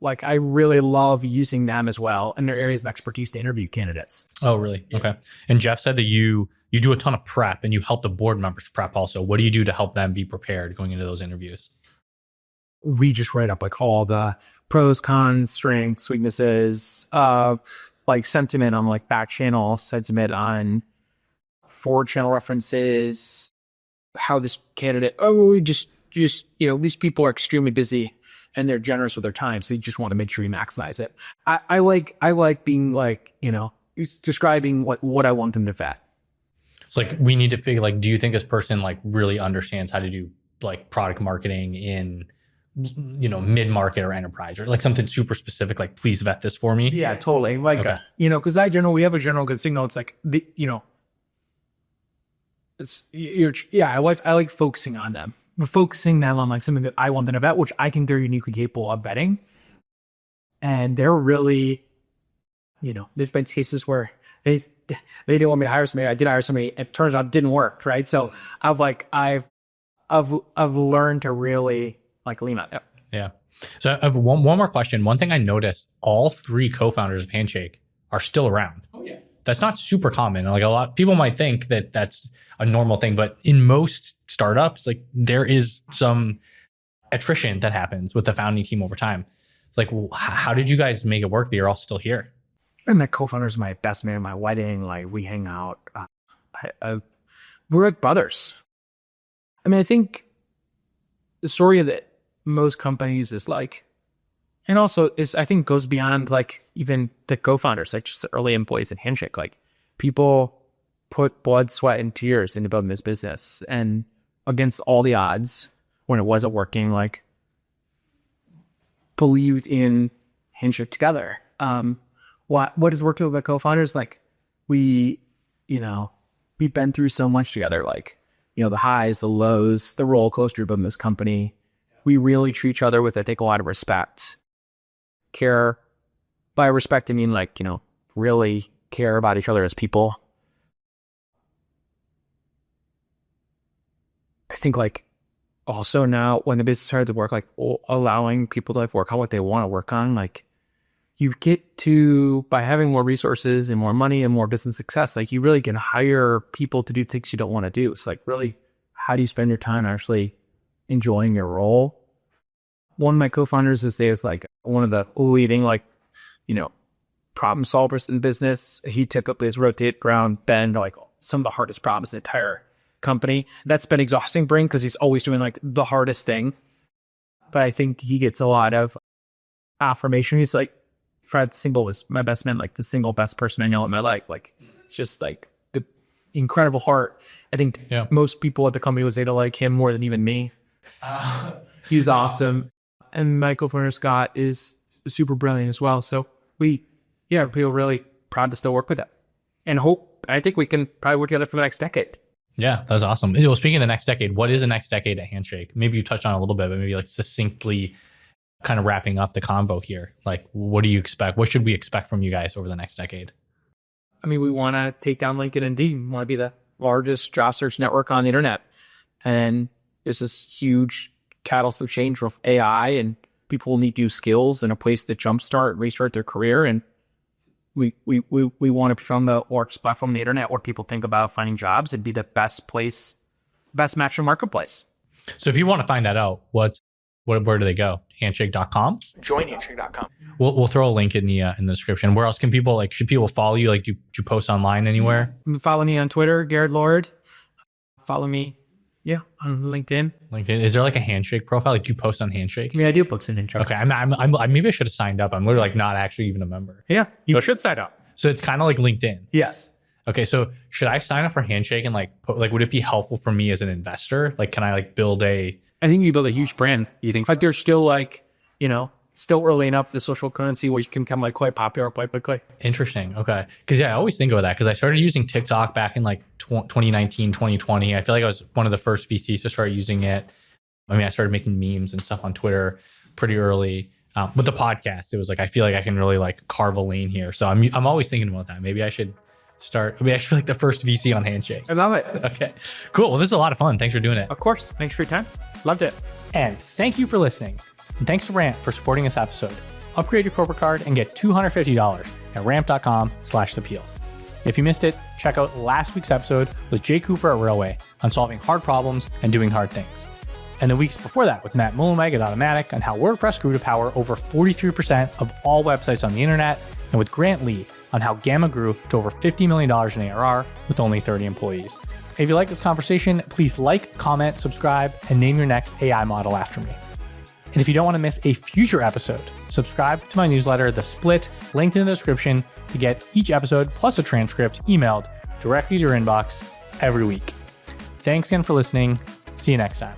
love using them as well in their areas of expertise to interview candidates.
Oh, really? Yeah. Okay. And Jeff said that you do a ton of prep and you help the board members prep also. What do you do to help them be prepared going into those interviews?
We just write up like all the pros, cons, strengths, weaknesses, like sentiment on like back channel, sentiment on forward channel references, how this candidate, these people are extremely busy and they're generous with their time. So you just want to make sure you maximize it. I like being like, describing what I want them to vet.
It's like, we need to figure like, do you think this person like really understands how to do like product marketing in, mid-market or enterprise, or like something super specific, like please vet this for me?
Yeah, totally. Like,
okay.
Because we have a general good signal. It's like, I like focusing on them. Focusing them on like something that I want them to vet, which I think they're uniquely capable of vetting. And they're really, there's been cases where they didn't want me to hire somebody. I did hire somebody. It turns out it didn't work. Right. So I've learned to really like lean on it.
Yeah. So I have one more question. One thing I noticed, all 3 co-founders of Handshake are still around. Oh yeah. That's not super common. Like a lot people might think that that's a normal thing, but in most startups, like there is some attrition that happens with the founding team over time. Like, how did you guys make it work that you're all still here?
And my co-founder's my best man at my wedding. Like we hang out. We're like brothers. I mean, I think the story that most companies is like, and also I think goes beyond like even the co-founders, like just the early employees at Handshake. Like people put blood, sweat, and tears into building this business, and against all the odds, when it wasn't working, like believed in Handshake together. What has worked with the co-founders? Like we've been through so much together. Like the highs, the lows, the roller coaster of building this company. We really treat each other with, I think, a lot of respect. Care. By respect, I mean like, really care about each other as people. I think like also now when the business started to work, like allowing people to like work on what they want to work on, like you get to, by having more resources and more money and more business success, like you really can hire people to do things you don't want to do. It's like really, how do you spend your time actually enjoying your role? One of my co-founders is like one of the leading like, problem solvers in business. He typically has rotated around Ben like some of the hardest problems in the entire company. That's been exhausting for him because he's always doing like the hardest thing. But I think he gets a lot of affirmation. He's like, Fred Single was my best man, like the single best person I know in my life. Like just like the incredible heart. I think most people at the company would say to like him more than even me. He's awesome. And my co-founder Scott is super brilliant as well. So we feel really proud to still work with them, and I think we can probably work together for the next decade.
Yeah, that's awesome. Well, speaking of the next decade, what is the next decade at Handshake? Maybe you touched on it a little bit, but maybe like succinctly kind of wrapping up the combo here. Like, what do you expect? What should we expect from you guys over the next decade?
I mean, we want to take down LinkedIn. Indeed, we want to be the largest job search network on the internet. And there's this huge catalyst of change with AI, and people need new skills and a place to jumpstart, restart their career. And we want to become the largest platform on the internet where people think about finding jobs and be the best place, best match in the marketplace.
So if you want to find that out, where do they go? Handshake.com?
Join Handshake.com.
We'll throw a link in the description. Where else can people, like, should people follow you? Like, do you post online anywhere?
Follow me on Twitter, Garrett Lord. Follow me, on LinkedIn.
LinkedIn. Is there like a Handshake profile? Like, do you post on Handshake?
I mean, I do books and intro.
Okay, maybe I should have signed up. I'm literally like not actually even a member.
Yeah, you should sign up.
So it's kind of like LinkedIn.
Yes.
Okay, so should I sign up for Handshake and like would it be helpful for me as an investor? Like, can I like build a?
I think you build a huge brand. You think like there's still like, still early enough the social currency where you can become like quite popular quite quickly.
Interesting. Okay. Because I always think about that because I started using TikTok back in like 2019, 2020. I feel like I was one of the first VCs to start using it. I mean, I started making memes and stuff on Twitter pretty early. With the podcast, it was like, I feel like I can really like carve a lane here. So I'm always thinking about that. Maybe I should be like the first VC on Handshake.
I love it.
Okay, cool. Well, this is a lot of fun. Thanks for doing it.
Of course. Thanks for your time. Loved it.
And thank you for listening. And thanks to Ramp for supporting this episode. Upgrade your corporate card and get $250 at ramp.com/thepeel. If you missed it, check out last week's episode with Jay Cooper at Railway on solving hard problems and doing hard things. And the weeks before that with Matt Mullenweg at Automatic on how WordPress grew to power over 43% of all websites on the internet, and with Grant Lee on how Gamma grew to over $50 million in ARR with only 30 employees. If you like this conversation, please like, comment, subscribe, and name your next AI model after me. And if you don't want to miss a future episode, subscribe to my newsletter, The Split, linked in the description to get each episode plus a transcript emailed directly to your inbox every week. Thanks again for listening. See you next time.